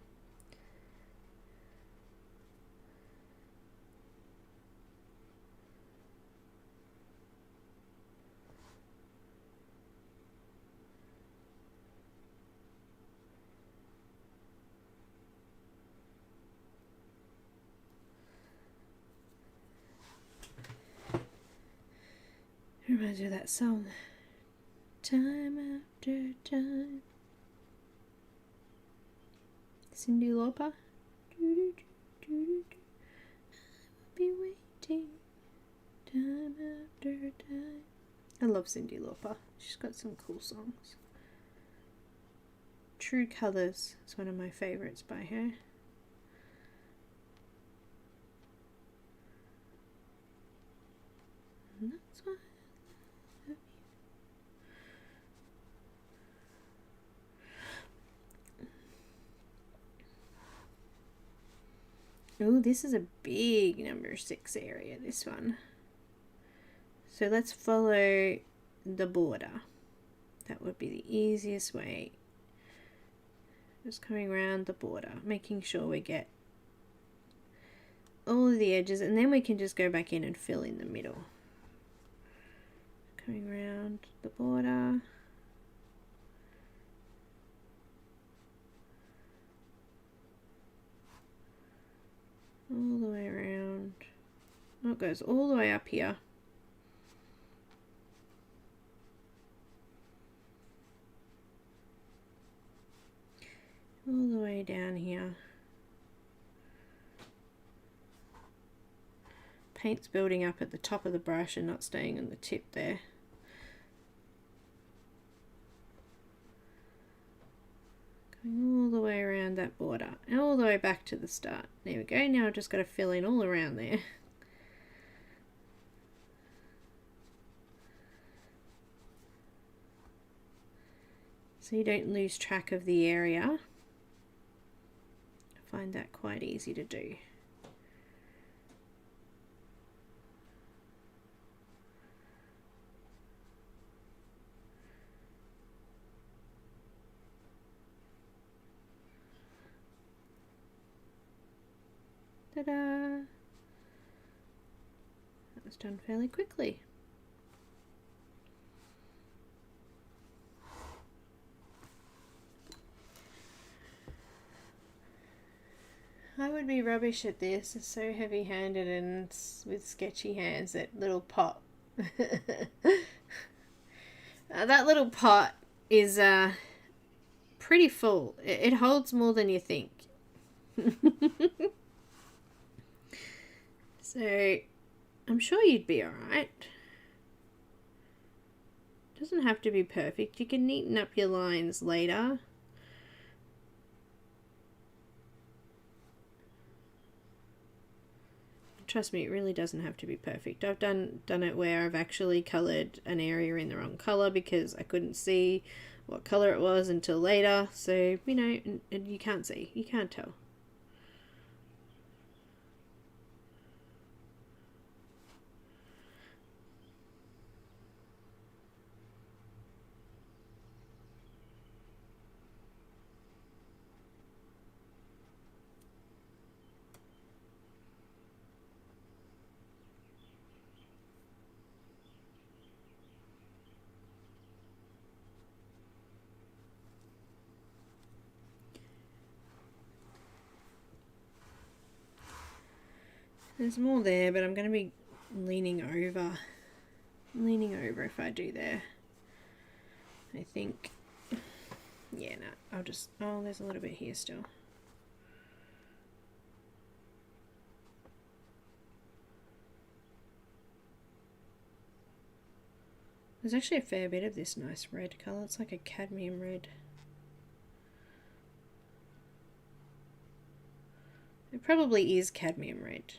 Reminds me of that song. Time after time. Cyndi Lauper. I will be waiting. Time after time. I love Cyndi Lauper. She's got some cool songs. True Colours is one of my favourites by her. And that's why. Oh, this is a big number 6 area, this one. So let's follow the border. That would be the easiest way. Just coming around the border, making sure we get all of the edges, and then we can just go back in and fill in the middle. Coming around the border. All the way around. Oh, it goes all the way up here. All the way down here. paint's building up at the top of the brush and not staying on the tip there. Going all the way around that border, and all the way back to the start. There we go. Now I've just got to fill in all around there. So you don't lose track of the area. I find that quite easy to do. Ta-da! That was done fairly quickly. I would be rubbish at this. It's so heavy-handed and with sketchy hands. That little pot. That little pot is pretty full. It holds more than you think. So, I'm sure you'd be alright. Doesn't have to be perfect. You can neaten up your lines later. Trust me, it really doesn't have to be perfect. I've done it where I've actually coloured an area in the wrong colour because I couldn't see what colour it was until later. So, you know, and you can't see. You can't tell. There's more there, but I'm going to be leaning over if I do there. I think, yeah, no, I'll just, oh, there's a little bit here still. There's actually a fair bit of this nice red colour. It's like a cadmium red. It probably is cadmium red.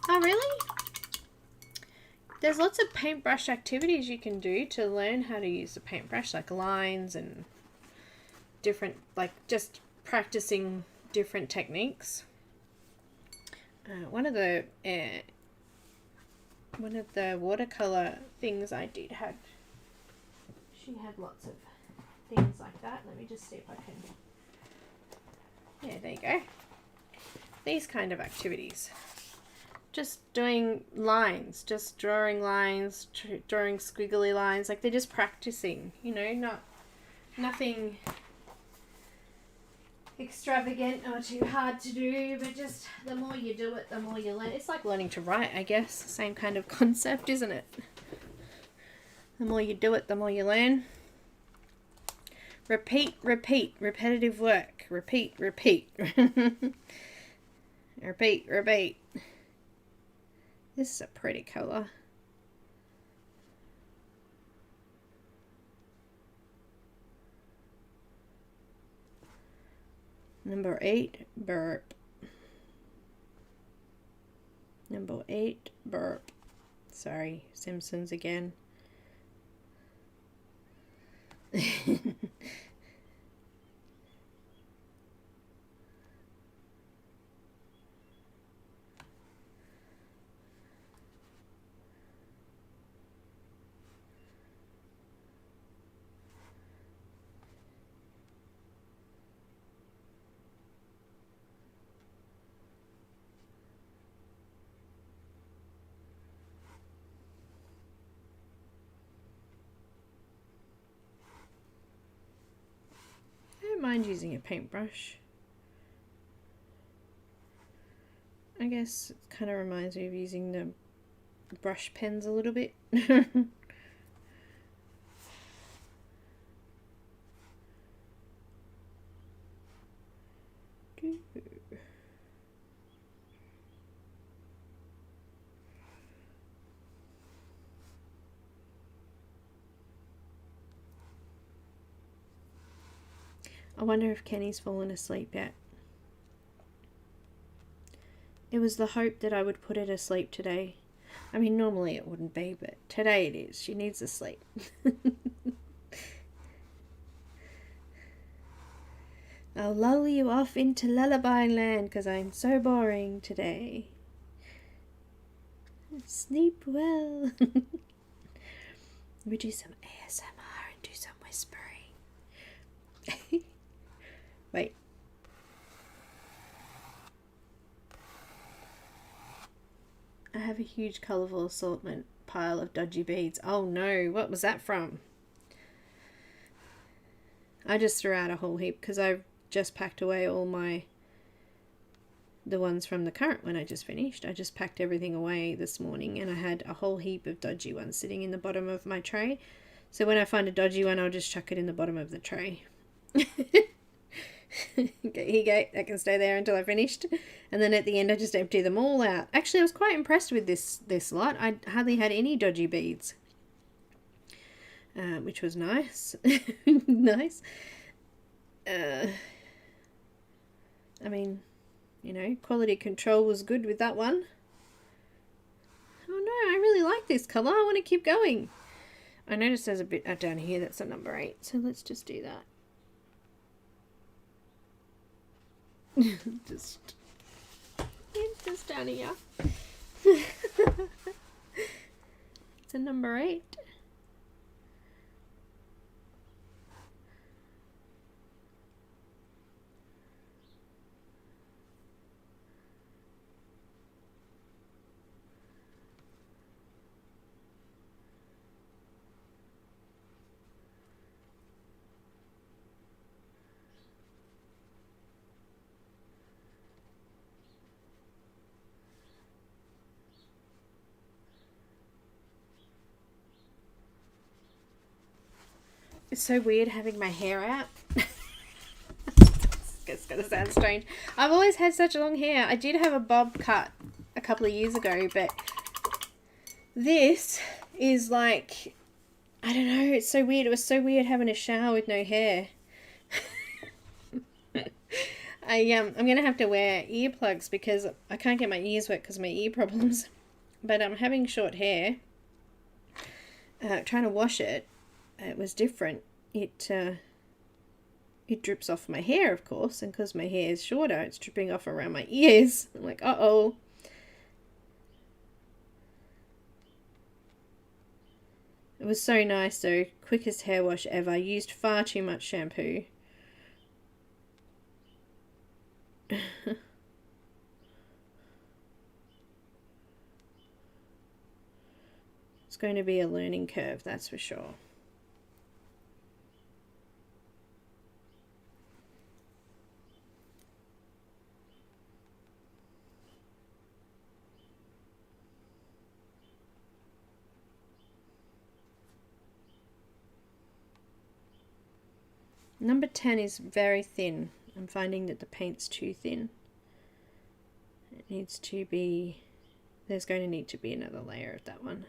Oh, really? There's lots of paintbrush activities you can do to learn how to use a paintbrush, like lines and different, like just practicing different techniques. One of the watercolor things I did had, she had lots of things like that. Let me just see if I can. Yeah, there you go. These kind of activities. Just doing lines, just drawing lines, drawing squiggly lines, like they're just practicing, you know, nothing extravagant or too hard to do, but just the more you do it, the more you learn. It's like learning to write, I guess. Same kind of concept, isn't it? The more you do it, the more you learn. Repeat, repeat, repetitive work. Repeat, repeat. Repeat, repeat. This is a pretty colour. Number 8, burp. Number 8, burp. Sorry, Simpsons again. mind using a paintbrush. I guess it kind of reminds me of using the brush pens a little bit. I wonder if Kenny's fallen asleep yet. It was the hope that I would put her to sleep today. I mean, normally it wouldn't be, but today it is. She needs to sleep. I'll lull you off into lullaby land because I'm so boring today. Sleep well. We do some ASMR and do some whispering. Wait. I have a huge colourful assortment pile of dodgy beads. Oh no, what was that from? I just threw out a whole heap because I've just packed away all the ones from the current one I just finished. I just packed everything away this morning and I had a whole heap of dodgy ones sitting in the bottom of my tray. So when I find a dodgy one, I'll just chuck it in the bottom of the tray. Okay, here you go. That can stay there until I finished. And then at the end I just empty them all out. Actually, I was quite impressed with this lot. I hardly had any dodgy beads. Which was nice. Nice. I mean, you know, quality control was good with that one. Oh no, I really like this colour. I want to keep going. I noticed there's a bit down here that's a number 8. So let's just do that. just down here. It's a number 8. It's so weird having my hair out. It's gonna sound strange. I've always had such long hair. I did have a bob cut a couple of years ago, but this is like, I don't know, it's so weird. It was so weird having a shower with no hair. I'm gonna have to wear earplugs because I can't get my ears wet because of my ear problems. But I'm having short hair. Trying to wash it. It was different. It drips off my hair, of course, and because my hair is shorter, it's dripping off around my ears. I'm like, uh-oh. It was so nice though. Quickest hair wash ever. I used far too much shampoo. It's going to be a learning curve, that's for sure. Number 10 is very thin. I'm finding that the paint's too thin. It needs to be, there's going to need to be another layer of that one.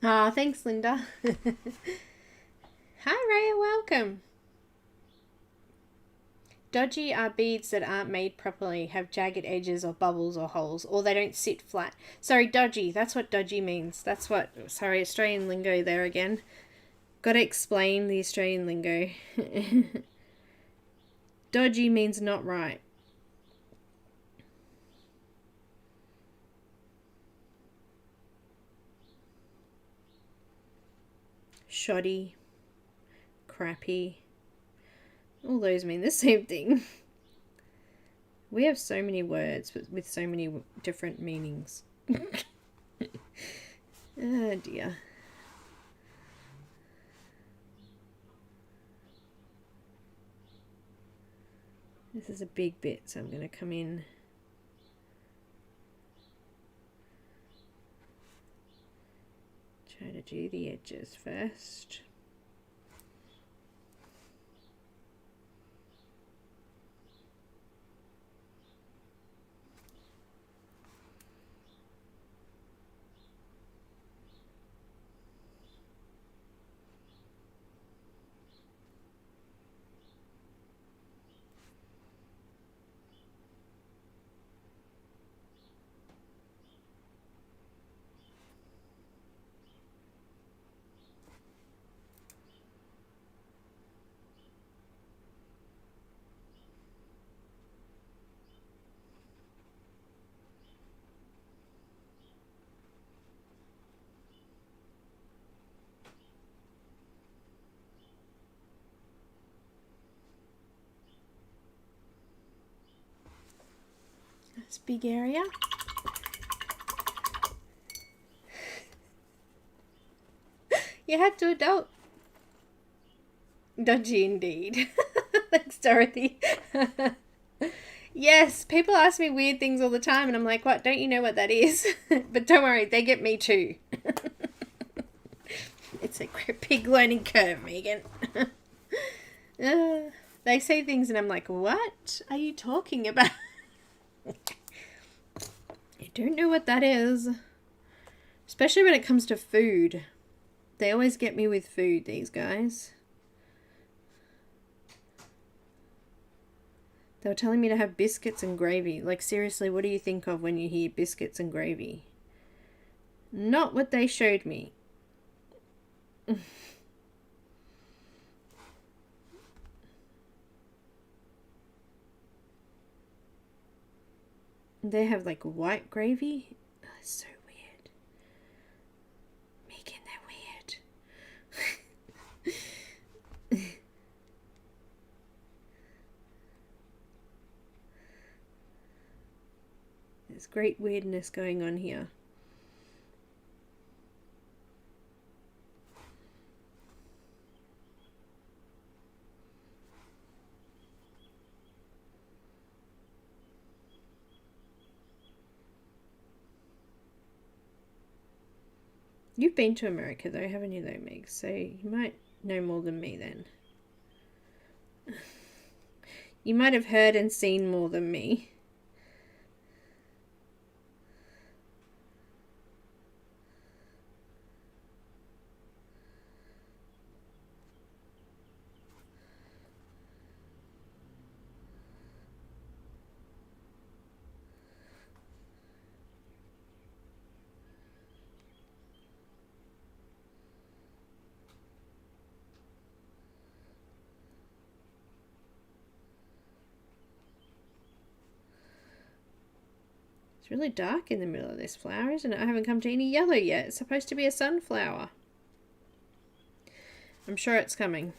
Oh, thanks, Linda. Hi, Raya, welcome. Dodgy are beads that aren't made properly, have jagged edges or bubbles or holes, or they don't sit flat. Sorry, dodgy. That's what dodgy means. That's what... Sorry, Australian lingo there again. Got to explain the Australian lingo. Dodgy means not right. Shoddy. Crappy. All those mean the same thing. We have so many words with so many different meanings. Oh dear. This is a big bit, so I'm going to come in. Try to do the edges first. That's a big area. You had to adult. Dodgy indeed. Thanks, Dorothy. Yes, people ask me weird things all the time, and I'm like, what? Don't you know what that is? But don't worry, they get me too. It's a big learning curve, Megan. They say things, and I'm like, what are you talking about? I don't know what that is. Especially when it comes to food. They always get me with food, these guys. They were telling me to have biscuits and gravy. Like, seriously, what do you think of when you hear biscuits and gravy? Not what they showed me. They have like white gravy. Oh, it's so weird. Megan, they're weird. There's great weirdness going on here. You've been to America though, haven't you though, Meg? So you might know more than me then. You might have heard and seen more than me. It's really dark in the middle of this flower, isn't it? I haven't come to any yellow yet. It's supposed to be a sunflower. I'm sure it's coming.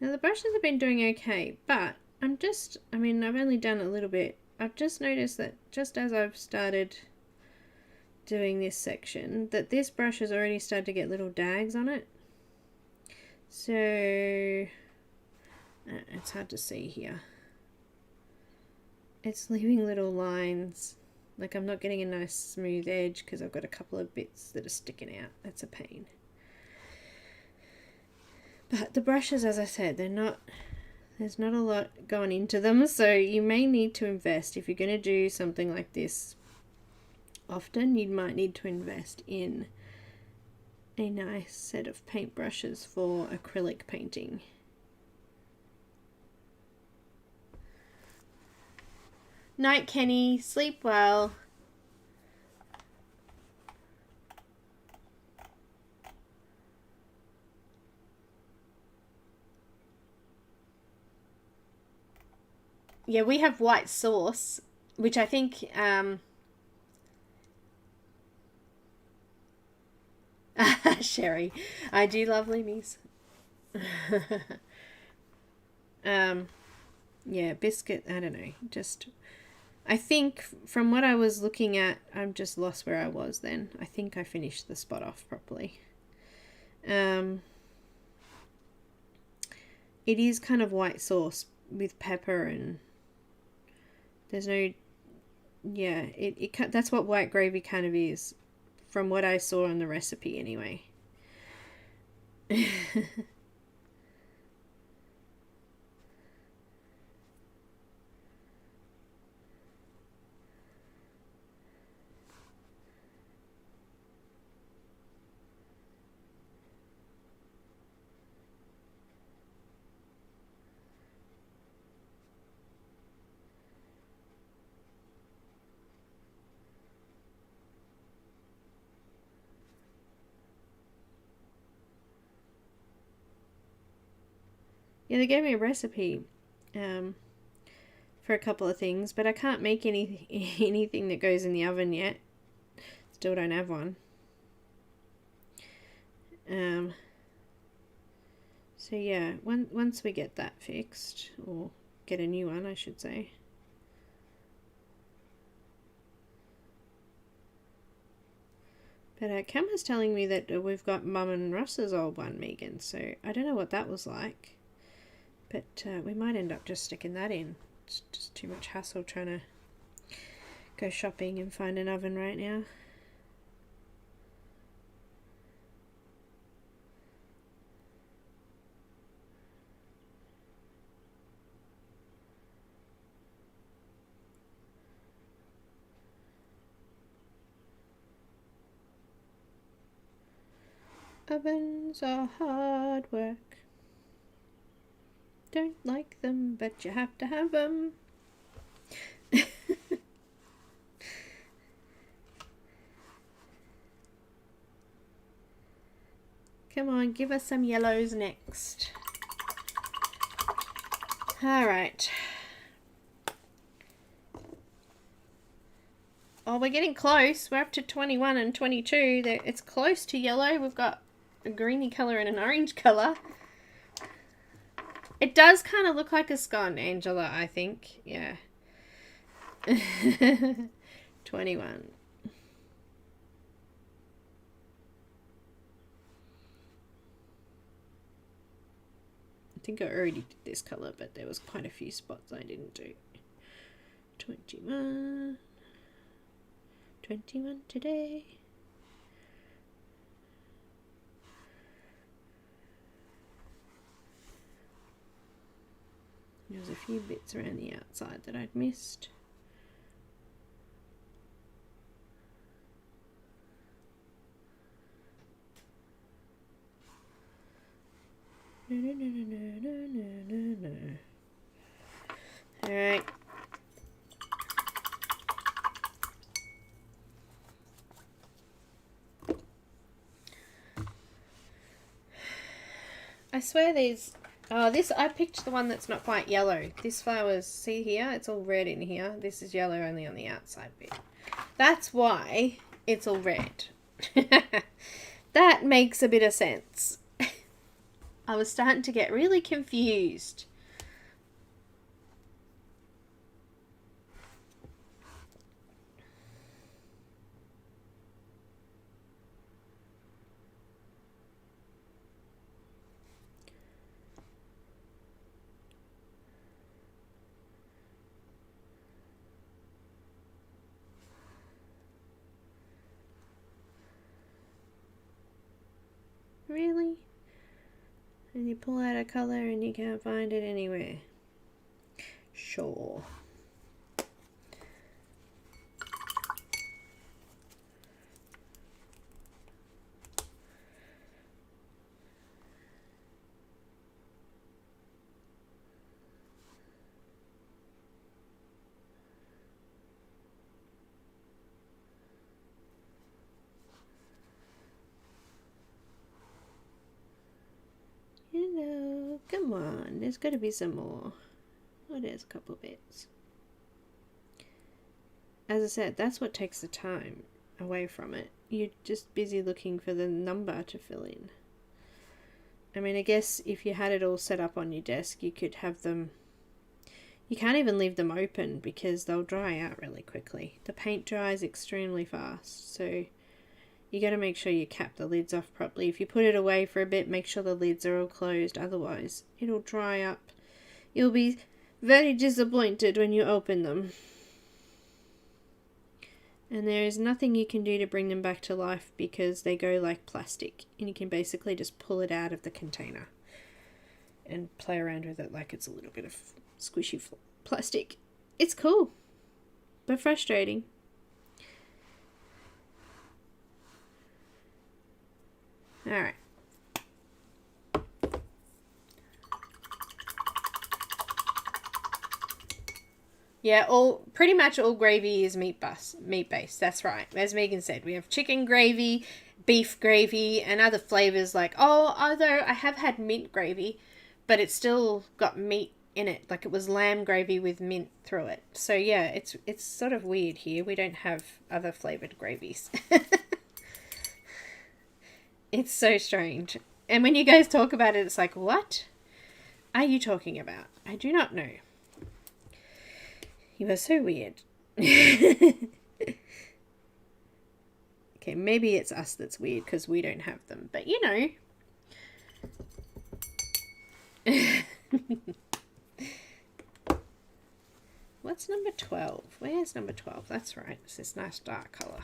Now the brushes have been doing okay, but I've only done a little bit. I've just noticed that just as I've started doing this section, that this brush has already started to get little dags on it. So it's hard to see here. it's leaving little lines. Like I'm not getting a nice smooth edge because I've got a couple of bits that are sticking out. That's a pain. But the brushes, as I said, there's not a lot going into them, so you may need to invest. If you're going to do something like this often, you might need to invest in a nice set of paintbrushes for acrylic painting. Night, Kenny. Sleep well. Yeah, we have white sauce, which I think Sherry, I do love Limies. Yeah, biscuit, I don't know, just I think from what I was looking at, I'm just lost where I was then. I think I finished the spot off properly. It is kind of white sauce with pepper, and there's no, yeah, that's what white gravy kind of is, from what I saw on the recipe anyway. Yeah, they gave me a recipe for a couple of things, but I can't make anything that goes in the oven yet. Still don't have one. So yeah, once we get that fixed, or get a new one, I should say. But Cam was telling me that we've got Mum and Ross's old one, Megan, so I don't know what that was like. But we might end up just sticking that in. It's just too much hassle trying to go shopping and find an oven right now. Ovens are hard work. Don't like them, but you have to have them. Come on, give us some yellows next. Alright. Oh, we're getting close. We're up to 21 and 22. It's close to yellow. We've got a greeny colour and an orange colour. It does kind of look like a scone, Angela, I think. Yeah. 21. I think I already did this colour, but there was quite a few spots I didn't do. 21. 21 today. There was a few bits around the outside that I'd missed. No. All right. I swear these... Oh, this, I picked the one that's not quite yellow. This flower's, see here? It's all red in here. This is yellow only on the outside bit. That's why it's all red. That makes a bit of sense. I was starting to get really confused. Really? And you pull out a colour and you can't find it anywhere. Sure. Hello, come on, there's got to be some more. Oh, there's a couple of bits. As I said, that's what takes the time away from it. You're just busy looking for the number to fill in. I mean, I guess if you had it all set up on your desk, you could have them... You can't even leave them open because they'll dry out really quickly. The paint dries extremely fast, so you got to make sure you cap the lids off properly. If you put it away for a bit, make sure the lids are all closed, otherwise it'll dry up. You'll be very disappointed when you open them. And there is nothing you can do to bring them back to life because they go like plastic. And you can basically just pull it out of the container and play around with it like it's a little bit of squishy plastic. It's cool, but frustrating. Alright. Yeah, pretty much all gravy is meat based. That's right. As Megan said, we have chicken gravy, beef gravy, and other flavors like, although I have had mint gravy, but it's still got meat in it. Like it was lamb gravy with mint through it. So yeah, it's sort of weird here. We don't have other flavored gravies. It's so strange. And when you guys talk about it, it's like, what are you talking about? I do not know. You are so weird. Okay, maybe it's us that's weird because we don't have them. But you know. What's number 12? Where's number 12? That's right. It's this nice dark colour.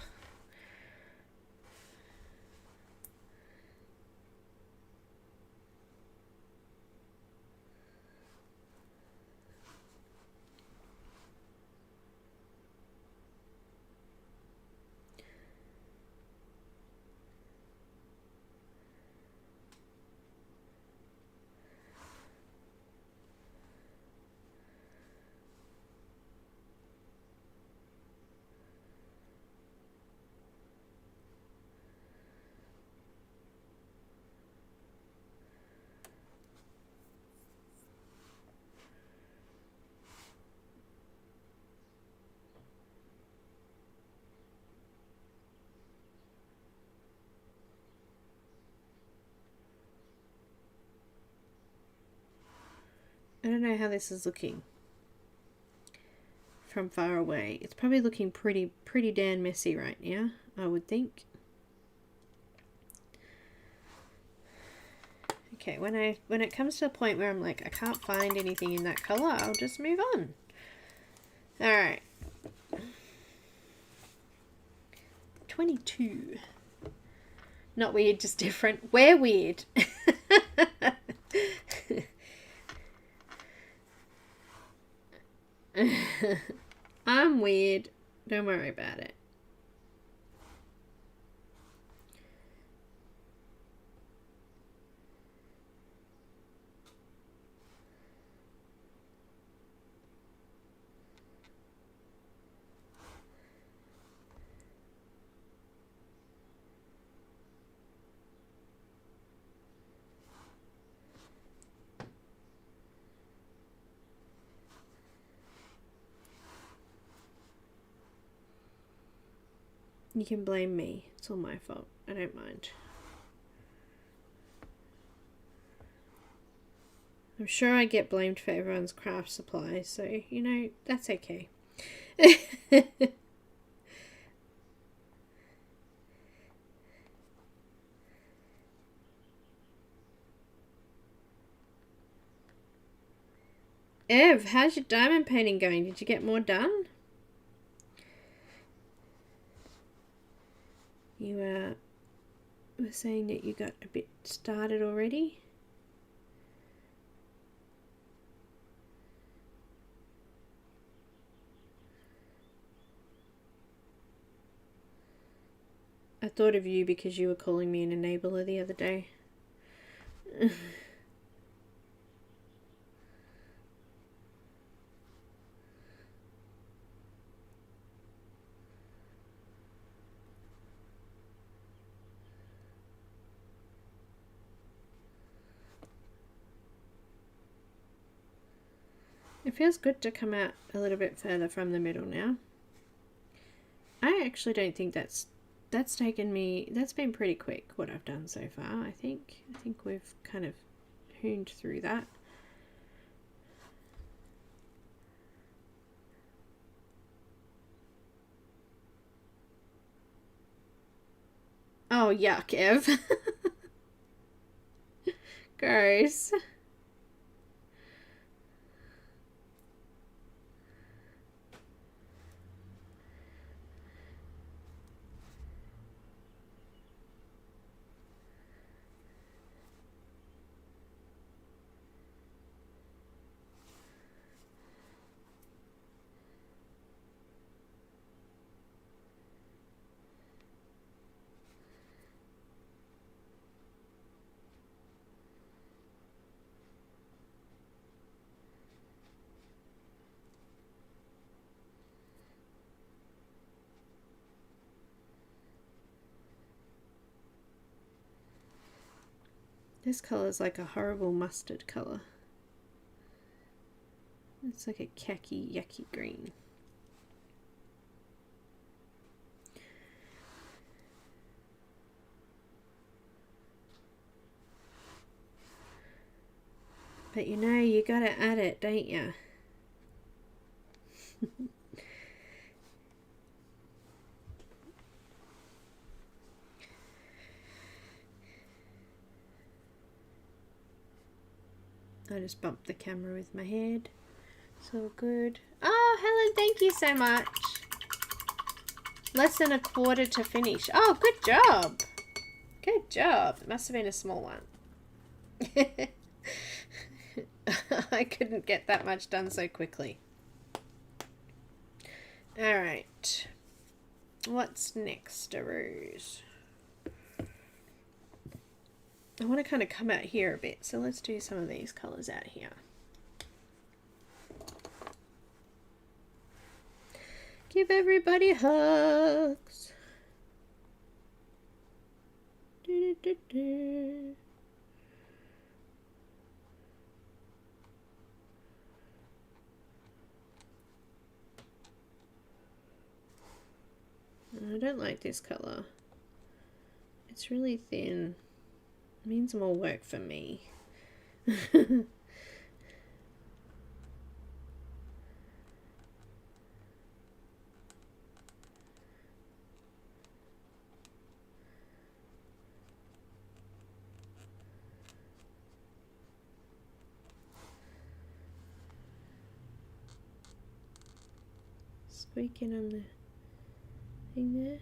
I don't know how this is looking from far away. It's probably looking pretty damn messy right now, I would think. Okay, when it comes to a point where I'm like, I can't find anything in that color, I'll just move on. All right. 22. Not weird, just different. We're weird. I'm weird. Don't worry about it. You can blame me. It's all my fault. I don't mind. I'm sure I get blamed for everyone's craft supply, so, you know, that's okay. Ev, how's your diamond painting going? Did you get more done? You were saying that you got a bit started already. I thought of you because you were calling me an enabler the other day. It feels good to come out a little bit further from the middle now. I actually don't think that's taken me, that's been pretty quick what I've done so far. I think we've kind of hooned through that. Oh yuck, Ev. Gross. This colour is like a horrible mustard colour. It's like a khaki, yucky green. But you know, you gotta add it, don't you? I just bumped the camera with my head. It's all good. Oh, Helen, thank you so much. Less than a quarter to finish. Oh, good job. Good job. It must have been a small one. I couldn't get that much done so quickly. All right. What's next, Rose? I want to kind of come out here a bit, so let's do some of these colours out here. Give everybody hugs. Do, do, do, do. I don't like this colour. It's really thin. It means more work for me. Squeaking on the thing there.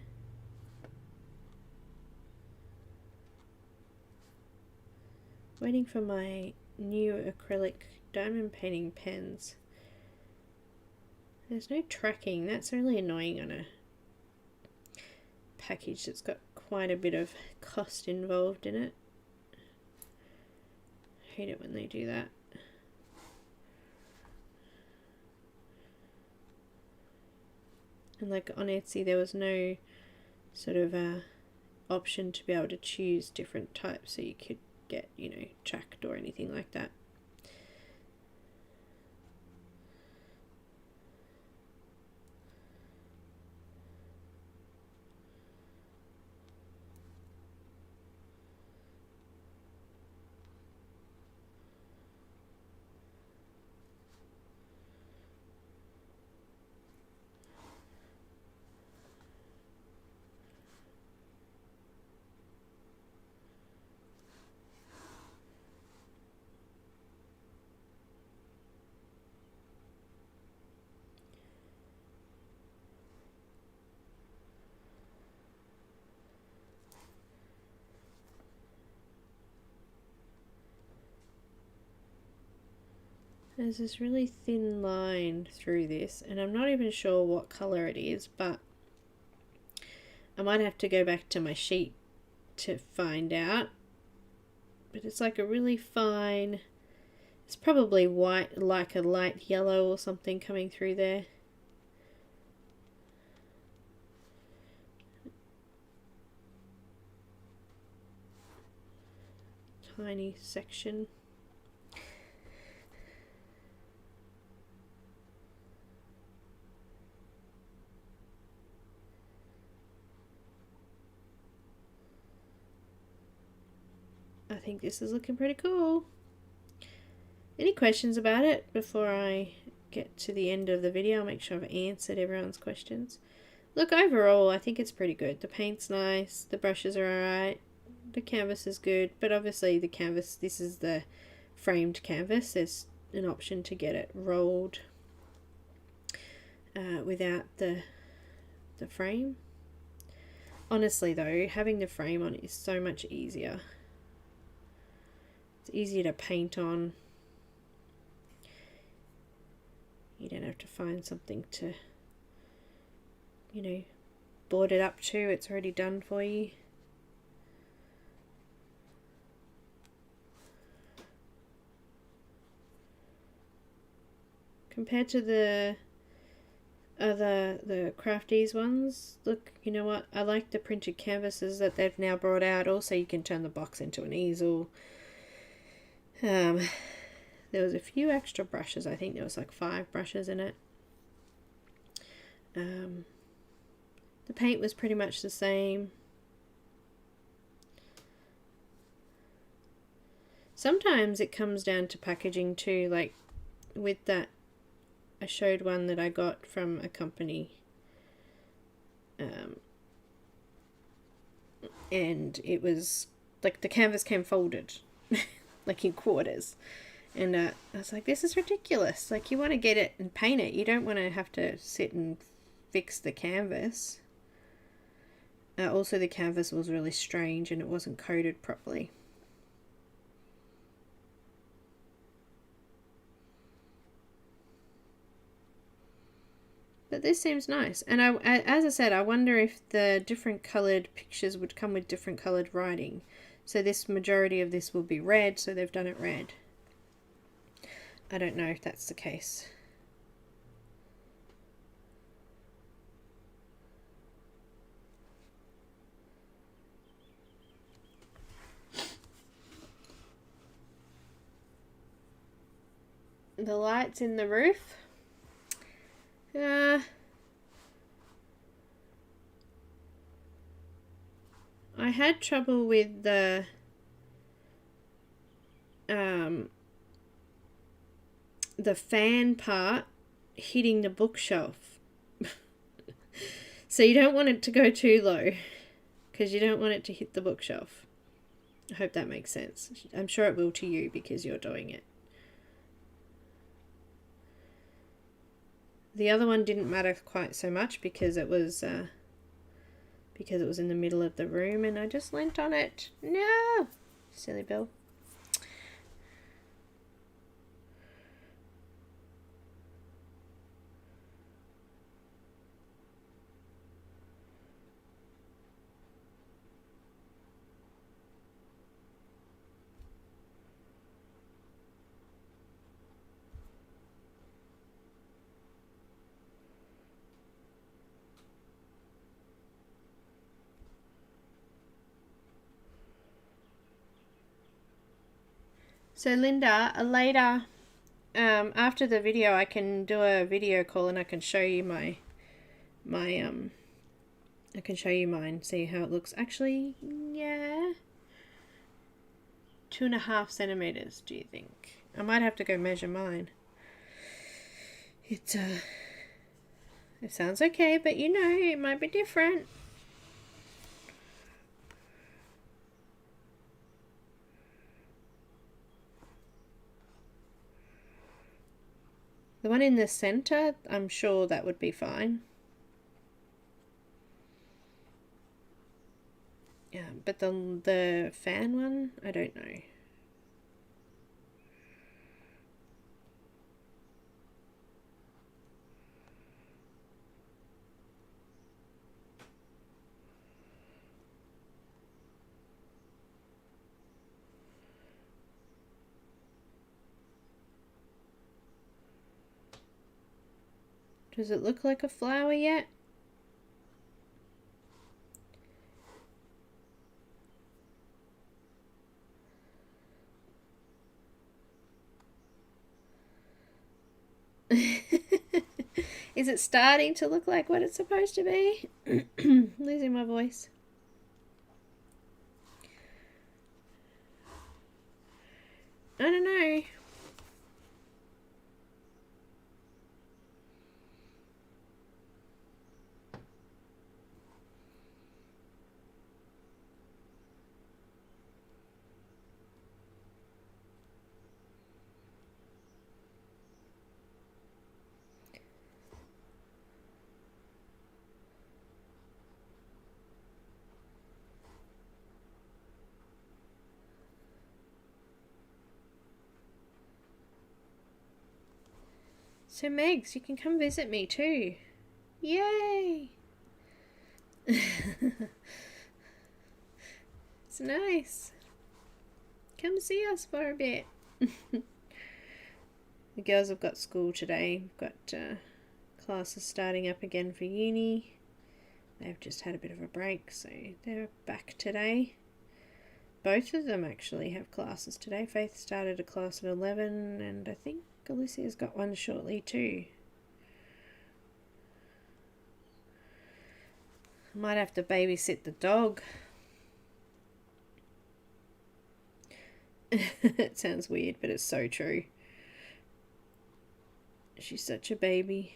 Waiting for my new acrylic diamond painting pens. There's no tracking. That's really annoying on a package that's got quite a bit of cost involved in it. I hate it when they do that. And like on Etsy there was no sort of option to be able to choose different types so you could get, you know, tracked or anything like that. There's this really thin line through this, and I'm not even sure what colour it is, but I might have to go back to my sheet to find out. But it's like a really fine, it's probably white, like a light yellow or something coming through there. Tiny section. I think this is looking pretty cool. Any questions about it before I get to the end of the video? I'll make sure I've answered everyone's questions. Look, overall, I think it's pretty good. The paint's nice, the brushes are alright, the canvas is good, but obviously the canvas, this is the framed canvas. There's an option to get it rolled without the frame. Honestly though, having the frame on is so much easier. It's easier to paint on. You don't have to find something to, you know, board it up to. It's already done for you. Compared to the Crafties ones, look, you know what, I like the printed canvases that they've now brought out. Also, you can turn the box into an easel. There was a few extra brushes. I think there was like 5 brushes in it. The paint was pretty much the same. Sometimes it comes down to packaging too, like with that, I showed one that I got from a company, and it was like the canvas came folded like in quarters, and I was like, this is ridiculous. Like, you want to get it and paint it, you don't want to have to sit and fix the canvas. Also, the canvas was really strange and it wasn't coated properly. But this seems nice, and as I said, I wonder if the different coloured pictures would come with different coloured writing. So this majority of this will be red, so they've done it red. I don't know if that's the case. The lights in the roof. I had trouble with the fan part hitting the bookshelf. So you don't want it to go too low, because you don't want it to hit the bookshelf. I hope that makes sense. I'm sure it will to you because you're doing it. The other one didn't matter quite so much because it was in the middle of the room and I just leant on it. No! Silly Bill. So Linda, later, after the video, I can do a video call and I can show you I can show you mine, see how it looks. Actually, yeah, 2.5 centimeters. Do you think? I might have to go measure mine. It sounds okay, but you know, it might be different. The one in the center, I'm sure that would be fine. Yeah, but the fan one, I don't know. Does it look like a flower yet? Is it starting to look like what it's supposed to be? Losing my voice. I don't know. So Megs, you can come visit me too. Yay! It's nice. Come see us for a bit. The girls have got school today. We've got classes starting up again for uni. They've just had a bit of a break, so they're back today. Both of them actually have classes today. Faith started a class at 11, and I think Alicia's got one shortly too. I might have to babysit the dog. It sounds weird, but it's so true. She's such a baby.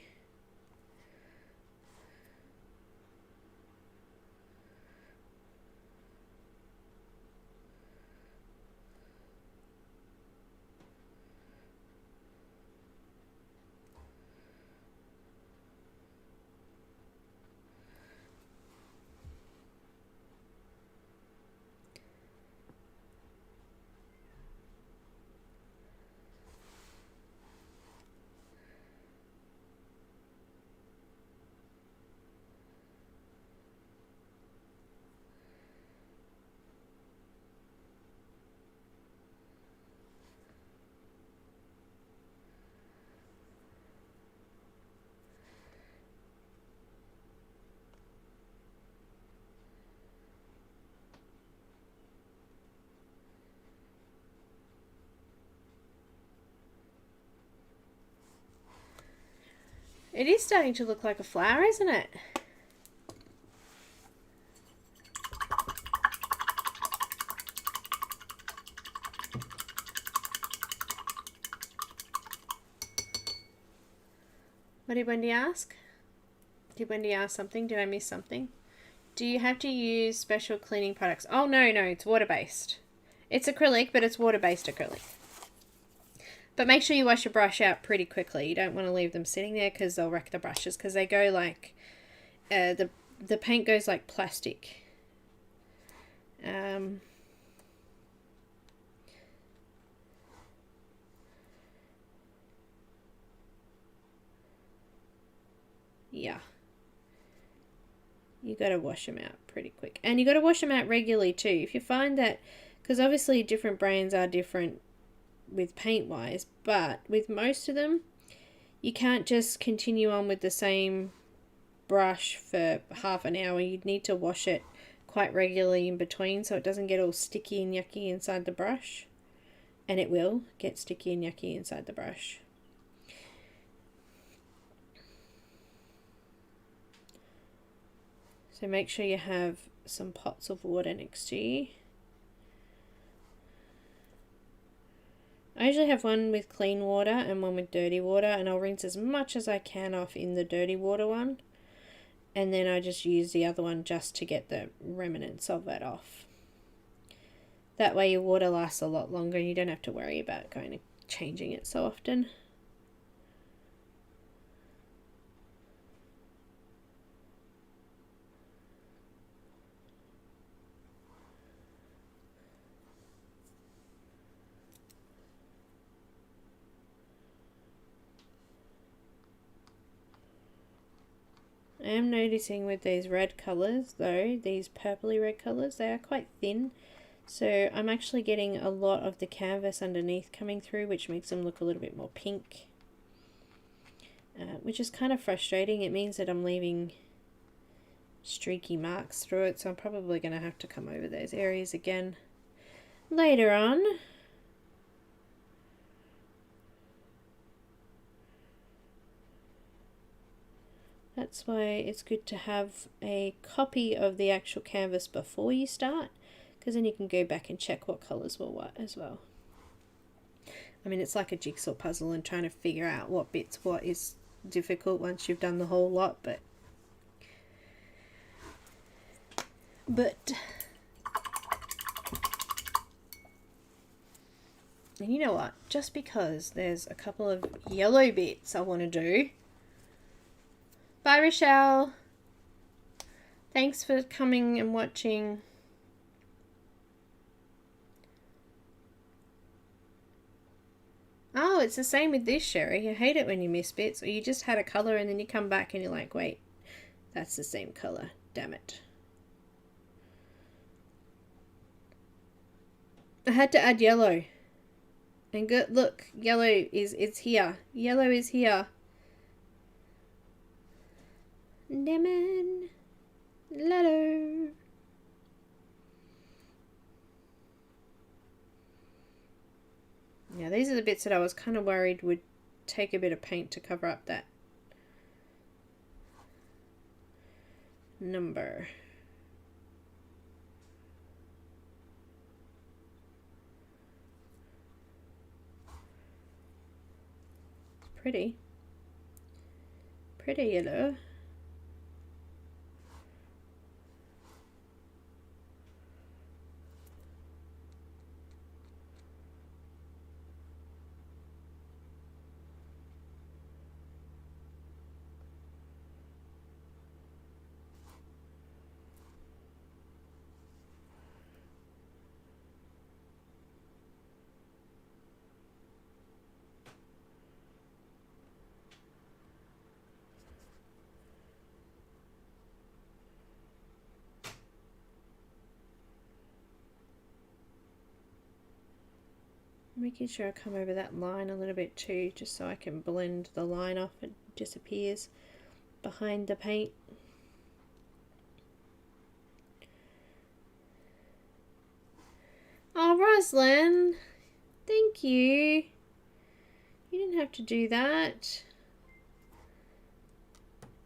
It is starting to look like a flower, isn't it? What did Wendy ask? Did Wendy ask something? Did I miss something? Do you have to use special cleaning products? Oh, no, it's water-based. It's acrylic, but it's water-based acrylic. But make sure you wash your brush out pretty quickly. You don't want to leave them sitting there because they'll wreck the brushes, because they go like, the paint goes like plastic. Yeah. You got to wash them out pretty quick. And you got to wash them out regularly too. If you find that, because obviously different brands are different with paint wise, but with most of them you can't just continue on with the same brush for half an hour. You'd need to wash it quite regularly in between so it doesn't get all sticky and yucky inside the brush, and it will get sticky and yucky inside the brush. So make sure you have some pots of water next to you. I usually have one with clean water and one with dirty water, and I'll rinse as much as I can off in the dirty water one, and then I just use the other one just to get the remnants of that off. That way your water lasts a lot longer and you don't have to worry about going and changing it so often. I am noticing with these red colours though, these purpley red colours, they are quite thin. So I'm actually getting a lot of the canvas underneath coming through, which makes them look a little bit more pink. which is kind of frustrating. It means that I'm leaving streaky marks through it, so I'm probably going to have to come over those areas again later on. That's why it's good to have a copy of the actual canvas before you start, because then you can go back and check what colours were what as well. I mean, it's like a jigsaw puzzle, and trying to figure out what bits what is difficult once you've done the whole lot, but and you know what, just because there's a couple of yellow bits I want to do. Bye, Rochelle. Thanks for coming and watching. Oh, it's the same with this, Sherry. I hate it when you miss bits, or you just had a colour and then you come back and you're like, wait, that's the same colour. Damn it. I had to add yellow. And good, look, yellow it's here. Yellow is here. Lemon. Lello. Yeah, these are the bits that I was kind of worried would take a bit of paint to cover up that number. It's pretty. Pretty yellow. Making sure I come over that line a little bit too, just so I can blend the line off. It disappears behind the paint. Oh, Roslyn, thank you. You didn't have to do that.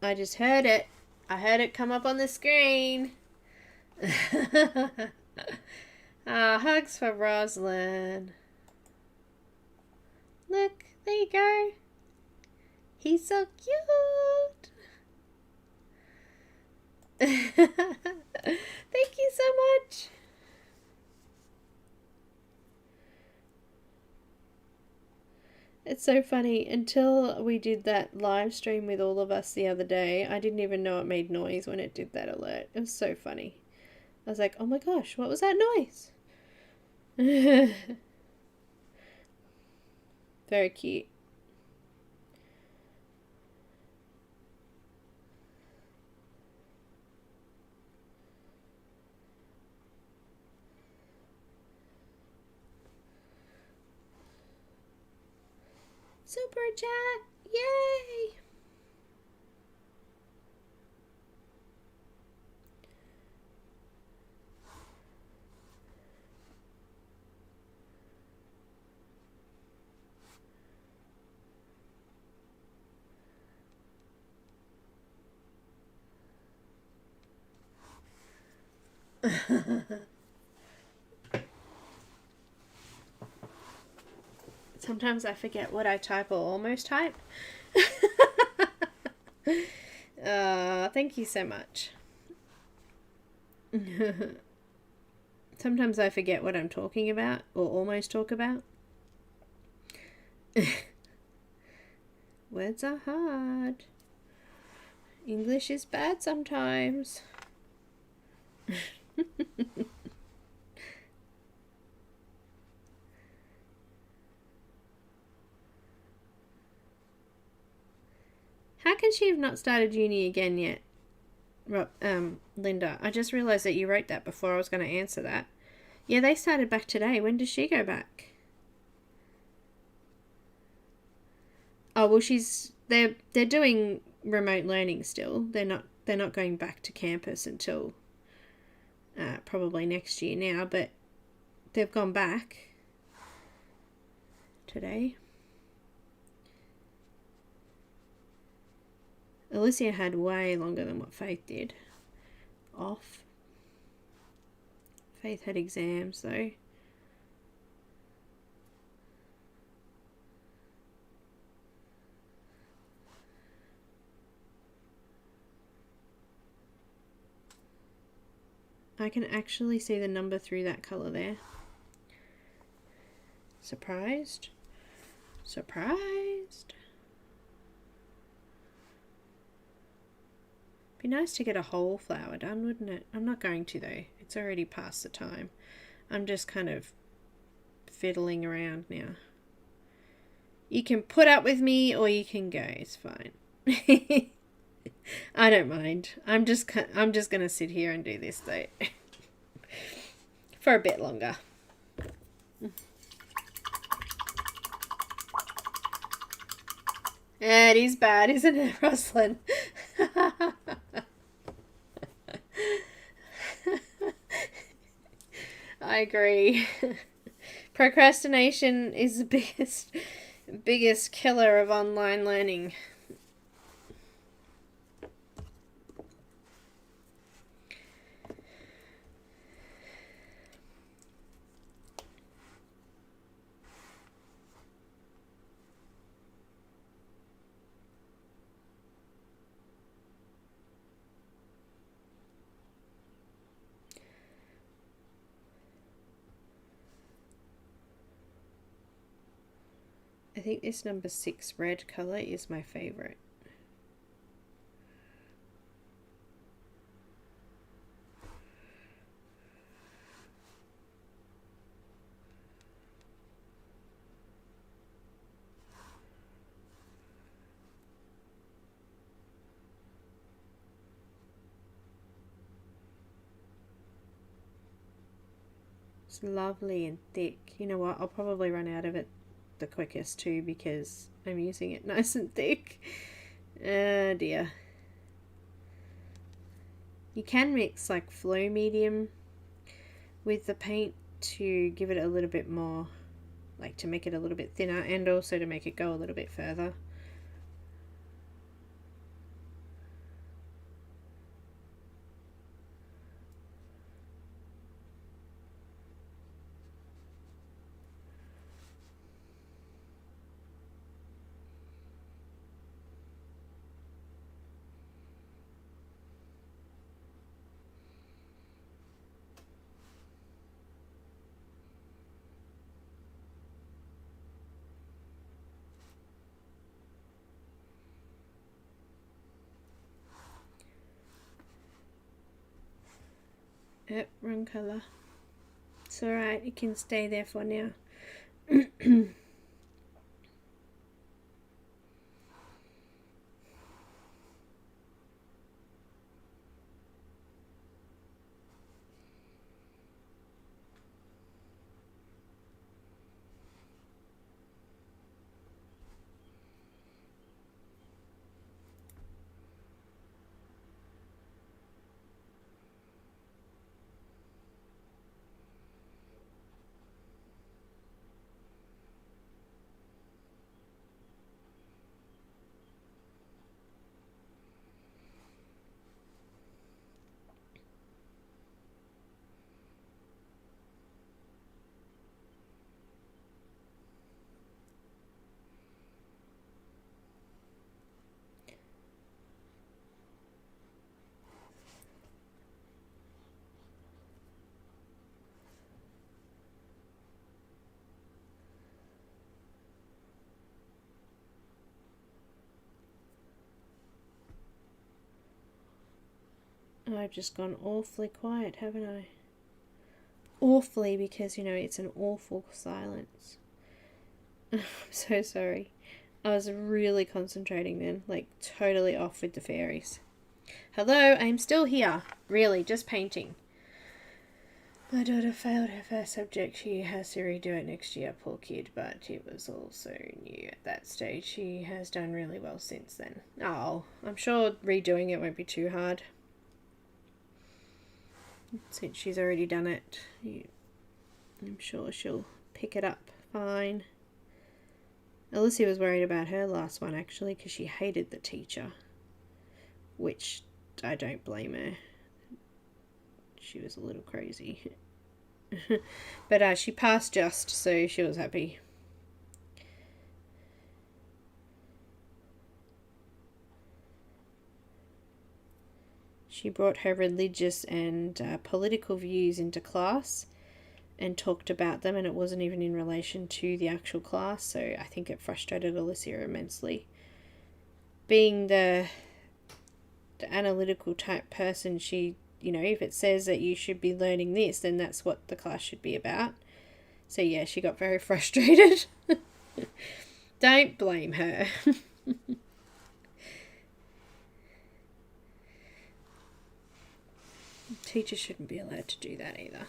I just heard it. I heard it come up on the screen. Hugs for Roslyn. Look, there you go. He's so cute. Thank you so much. It's so funny. Until we did that live stream with all of us the other day, I didn't even know it made noise when it did that alert. It was so funny. I was like, oh my gosh, what was that noise? Very cute. Super chat! Yay! Sometimes I forget what I type or almost type. Thank you so much. Sometimes I forget what I'm talking about or almost talk about. Words are hard. English is bad sometimes. How can she have not started uni again yet? Linda, I just realised that you wrote that before I was going to answer that. Yeah, they started back today. When does she go back? Oh, well, they're doing remote learning still. They're not going back to campus until probably next year now, but they've gone back today. Alicia had way longer than what Faith did off. Faith had exams though. I can actually see the number through that colour there. Surprised? Surprised? Be nice to get a whole flower done, wouldn't it? I'm not going to though. It's already past the time. I'm just kind of fiddling around now. You can put up with me or you can go. It's fine. I don't mind. I'm just gonna sit here and do this though for a bit longer. It is bad, isn't it, Rosalind? I agree. Procrastination is the biggest killer of online learning. I think this number 6 red colour is my favourite. It's lovely and thick. You know what? I'll probably run out of it the quickest too because I'm using it nice and thick. Oh dear. You can mix like flow medium with the paint to give it a little bit more, like to make it a little bit thinner and also to make it go a little bit further. Yep, wrong colour. It's alright, it can stay there for now. I've just gone awfully quiet, haven't I? Awfully, because, you know, it's an awful silence. I'm so sorry. I was really concentrating then, like totally off with the fairies. Hello, I'm still here. Really, just painting. My daughter failed her first subject. She has to redo it next year, poor kid, but it was also new at that stage. She has done really well since then. Oh, I'm sure redoing it won't be too hard. Since she's already done it, I'm sure she'll pick it up fine. Alicia was worried about her last one, actually, because she hated the teacher, which I don't blame her. She was a little crazy. But she passed just, so she was happy. She brought her religious and political views into class and talked about them, and it wasn't even in relation to the actual class, so I think it frustrated Alicia immensely. Being the analytical type person, she, if it says that you should be learning this, then that's what the class should be about. So yeah, she got very frustrated. Don't blame her. Teachers shouldn't be allowed to do that either.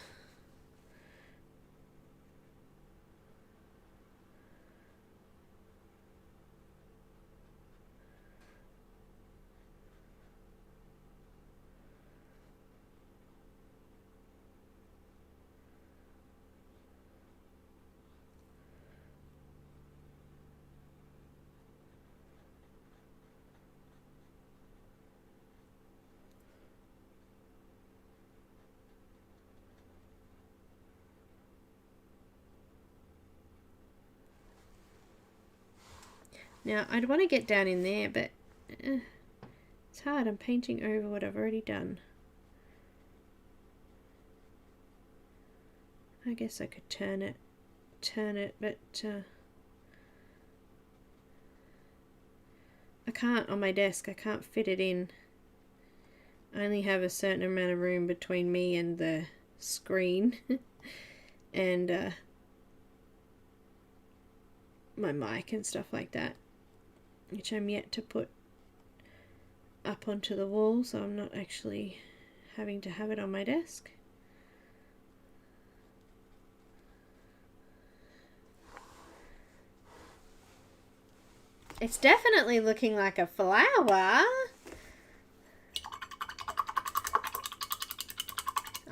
Now, I'd want to get down in there, but it's hard. I'm painting over what I've already done. I guess I could turn it, but I can't on my desk. I can't fit it in. I only have a certain amount of room between me and the screen and my mic and stuff like that, which I'm yet to put up onto the wall, so I'm not actually having to have it on my desk. It's definitely looking like a flower.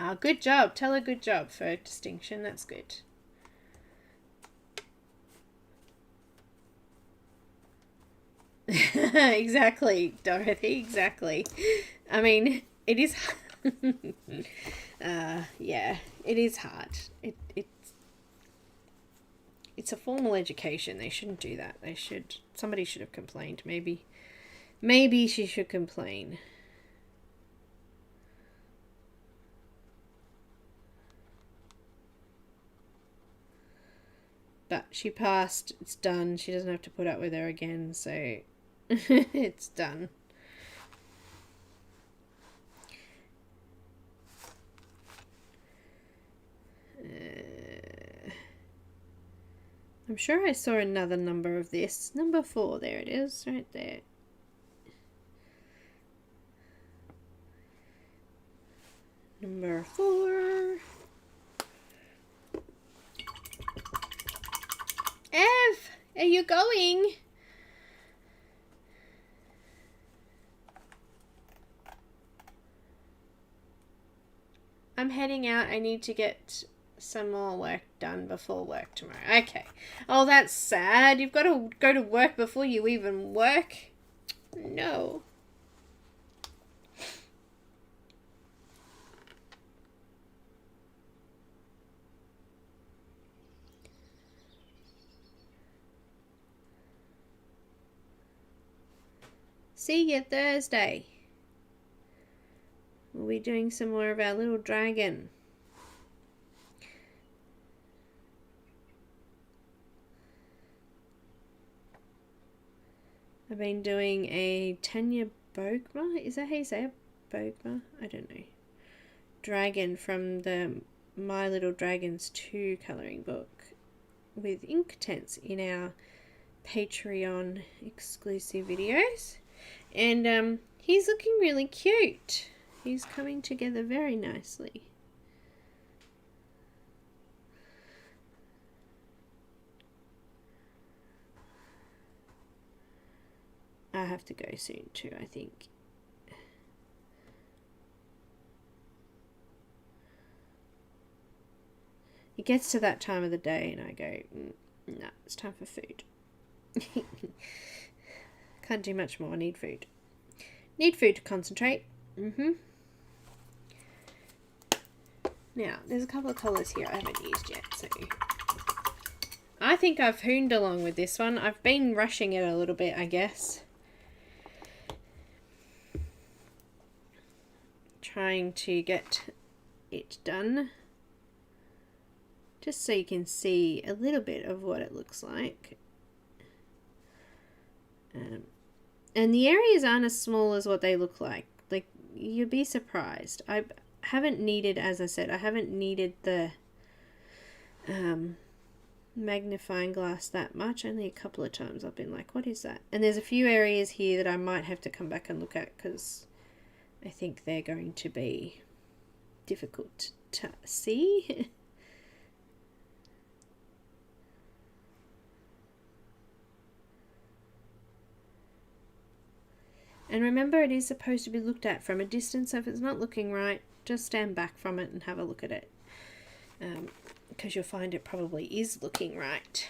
Oh, good job. Tell her good job for distinction. That's good. Exactly, Dorothy, exactly. I mean, it is yeah, it is hard. It's a formal education. They shouldn't do that. Somebody should have complained. Maybe she should complain. But she passed. It's done. She doesn't have to put up with her again, so it's done. I'm sure I saw another number of this. Number 4, there it is, right there. Number 4. Ev, are you going? I'm heading out. I need to get some more work done before work tomorrow. Okay. Oh, that's sad. You've got to go to work before you even work. No. See you Thursday. We'll be doing some more of our little dragon. I've been doing a Tanya Bogma. Is that how you say it? Bogma? I don't know. Dragon from the My Little Dragons 2 colouring book with Inktense in our Patreon exclusive videos. And he's looking really cute. He's coming together very nicely. I have to go soon too, I think. It gets to that time of the day and I go, no, it's time for food. Can't do much more, need food. Need food to concentrate. Now, there's a couple of colours here I haven't used yet, so I think I've hooned along with this one. I've been rushing it a little bit, I guess. Trying to get it done. Just so you can see a little bit of what it looks like. And the areas aren't as small as what they look like. Like, you'd be surprised. I haven't needed, as I said, I haven't needed the magnifying glass that much. Only a couple of times I've been like, what is that? And there's a few areas here that I might have to come back and look at because I think they're going to be difficult to see. And remember, it is supposed to be looked at from a distance, so if it's not looking right, just stand back from it and have a look at it. Because you'll find it probably is looking right.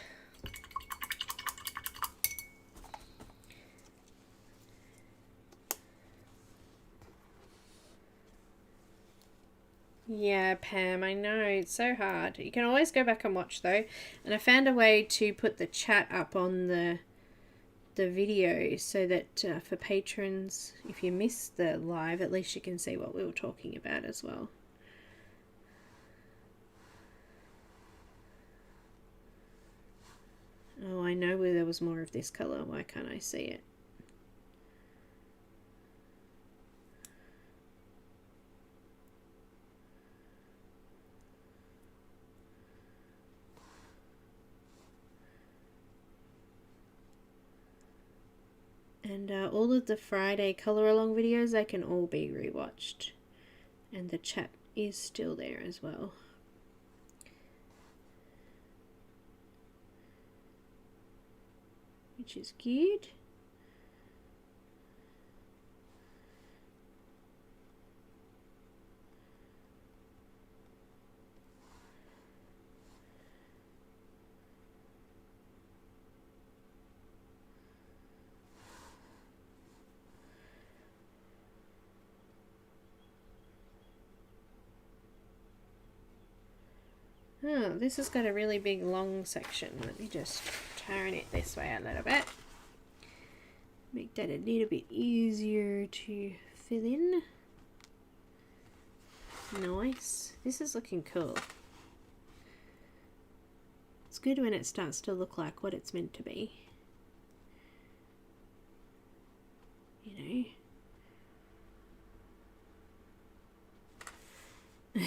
Yeah, Pam, I know, it's so hard. You can always go back and watch though. And I found a way to put the chat up on the video so that for patrons, if you missed the live, at least you can see what we were talking about as well. Oh, I know where there was more of this colour. Why can't I see it? And all of the Friday colour along videos, they can all be rewatched. And the chat is still there as well. Which is good. Oh, this has got a really big long section. Let me just turn it this way a little bit. Make that a little bit easier to fill in. Nice. This is looking cool. It's good when it starts to look like what it's meant to be. You know.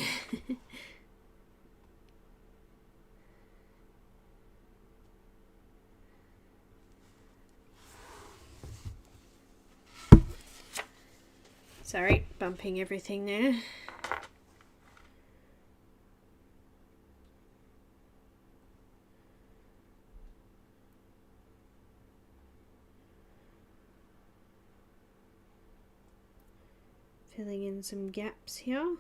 Sorry, bumping everything there. Filling in some gaps here.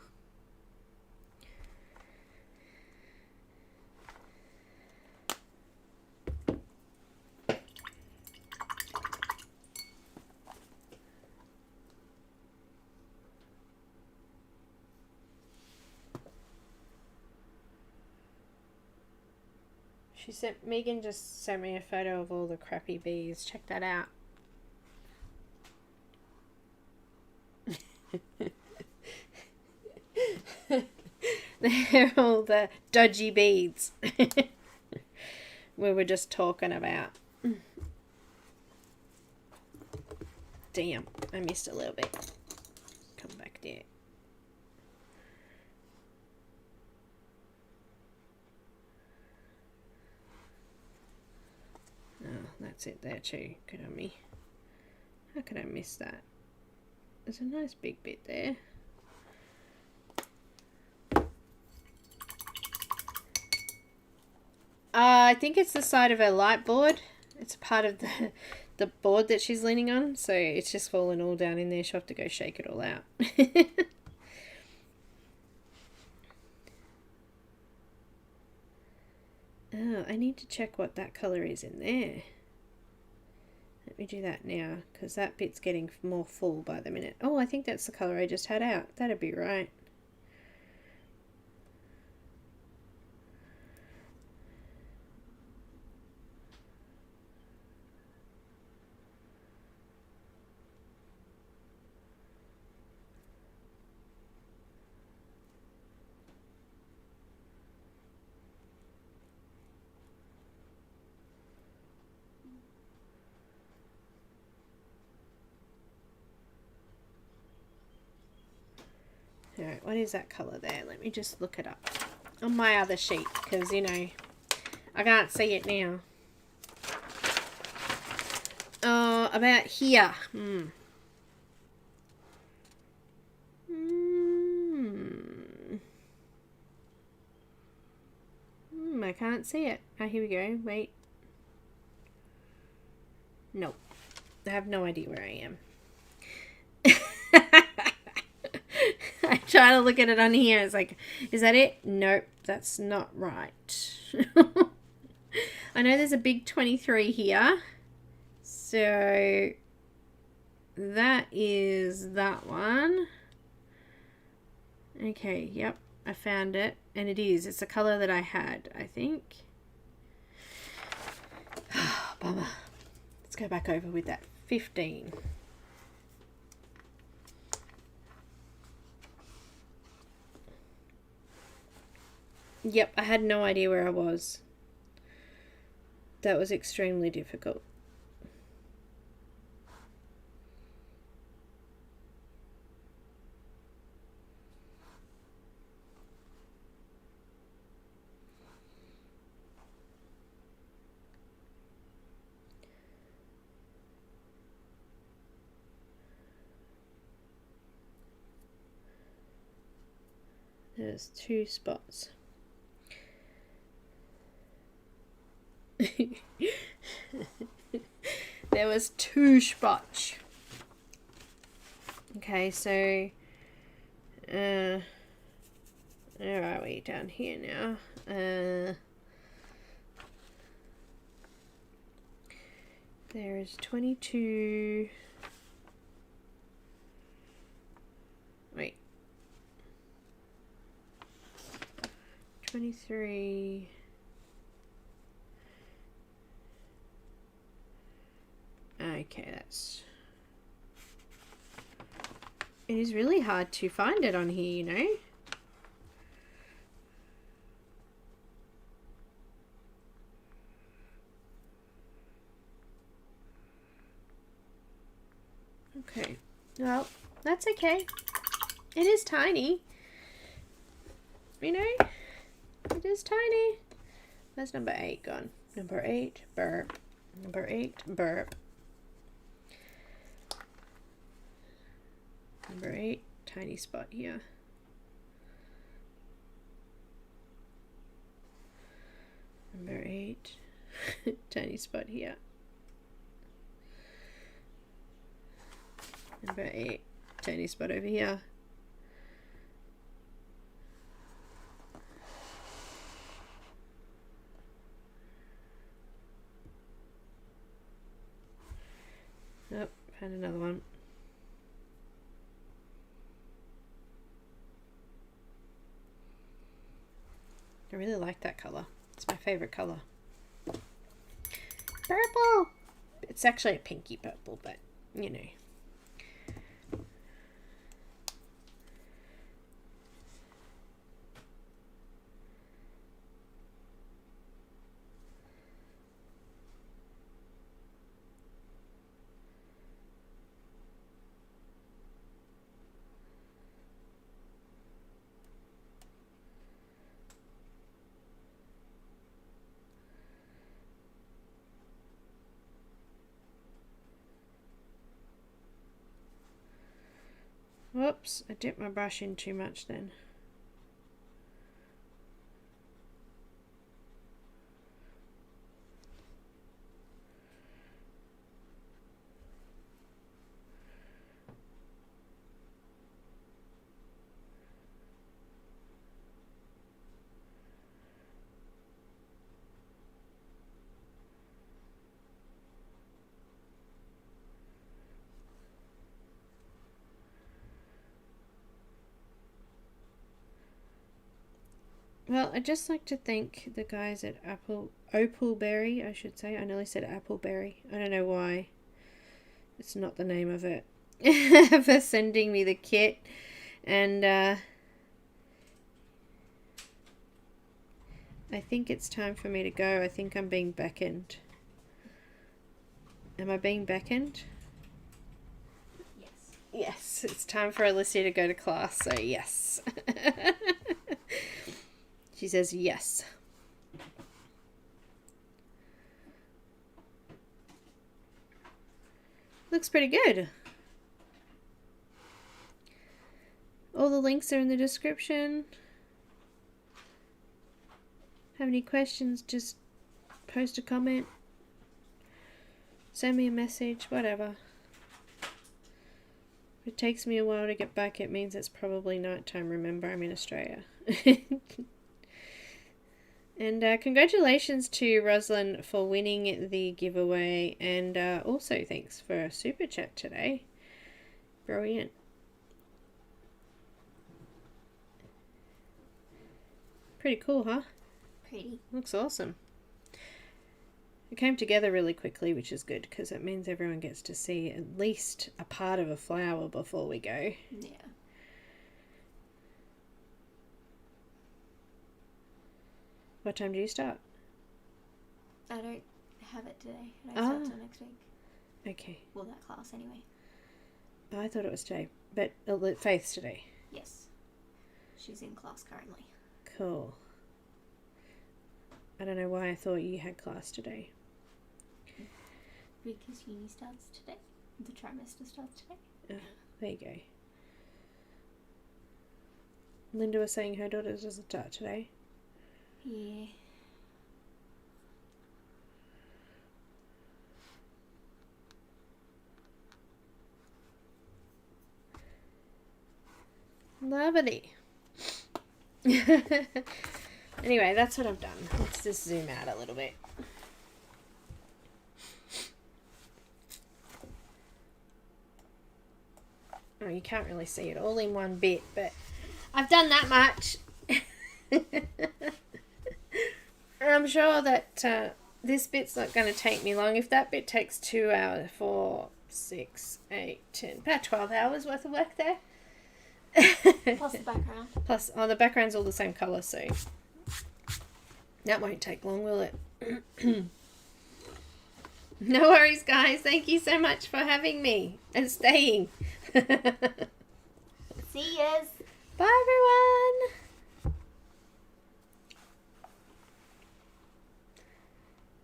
Megan just sent me a photo of all the crappy bees. Check that out. They're all the dodgy beads we were just talking about. Damn, I missed a little bit. Come back there. Oh, that's it there too. Good on me. How could I miss that? There's a nice big bit there. I think it's the side of her light board. It's part of the board that she's leaning on, so it's just fallen all down in there. She'll have to go shake it all out. Oh, I need to check what that colour is in there. Let me do that now, because that bit's getting more full by the minute. Oh, I think that's the colour I just had out. That'd be right. Alright, what is that colour there? Let me just look it up on my other sheet, because, you know, I can't see it now. Oh, about here. I can't see it. Oh, here we go. Wait. Nope. I have no idea where I am. I try to look at it on here. It's like, is that it? Nope, that's not right. I know there's a big 23 here. So that is that one. Okay, yep, I found it. And it is. It's a colour that I had, I think. Bummer. Let's go back over with that 15. Yep, I had no idea where I was. That was extremely difficult. There's 2 spots. There was 2 spots. Okay, so where are we? Down here now. There is 22. Wait. 23. Okay, that's... It is really hard to find it on here, you know? Okay, well, that's okay. It is tiny. You know? It is tiny. That's number 8 gone. Number 8, burp. Number 8, burp. Number 8, tiny spot here. Number 8, tiny spot here. Number 8, tiny spot over here. Oh, found another one. I really like that colour. It's my favourite colour. Purple! It's actually a pinky purple, but, you know. Whoops, I dipped my brush in too much then. Well, I'd just like to thank the guys at Opalberry, I should say. I nearly said Appleberry. I don't know why. It's not the name of it. For sending me the kit. And I think it's time for me to go. I think I'm being beckoned. Am I being beckoned? Yes. Yes, it's time for Alicia to go to class, so yes. She says yes. Looks pretty good. All the links are in the description. Have any questions, just post a comment. Send me a message, whatever. If it takes me a while to get back, it means it's probably nighttime. Remember, I'm in Australia. And congratulations to Rosalind for winning the giveaway. And also thanks for a super chat today. Brilliant. Pretty cool, huh? Pretty. Looks awesome. It came together really quickly, which is good because it means everyone gets to see at least a part of a flower before we go. Yeah. What time do you start? I don't have it today. I don't start till next week. Okay. Well, that class anyway. I thought it was today, but Faith's today. Yes. She's in class currently. Cool. I don't know why I thought you had class today. Because uni starts today. The trimester starts today. Oh, there you go. Linda was saying her daughter doesn't start today. Yeah. Lovely. Anyway, that's what I've done. Let's just zoom out a little bit. Oh, you can't really see it all in one bit, but I've done that much. I'm sure that this bit's not going to take me long. If that bit takes 2 hours, 4, 6, 8, 10, about 12 hours worth of work there. Plus the background. Plus, oh, the background's all the same colour, so that won't take long, will it? No worries, guys. Thank you so much for having me and staying. See yous. Bye, everyone.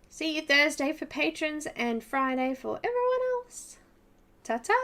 See you Thursday for patrons and Friday for everyone else. Ta-ta.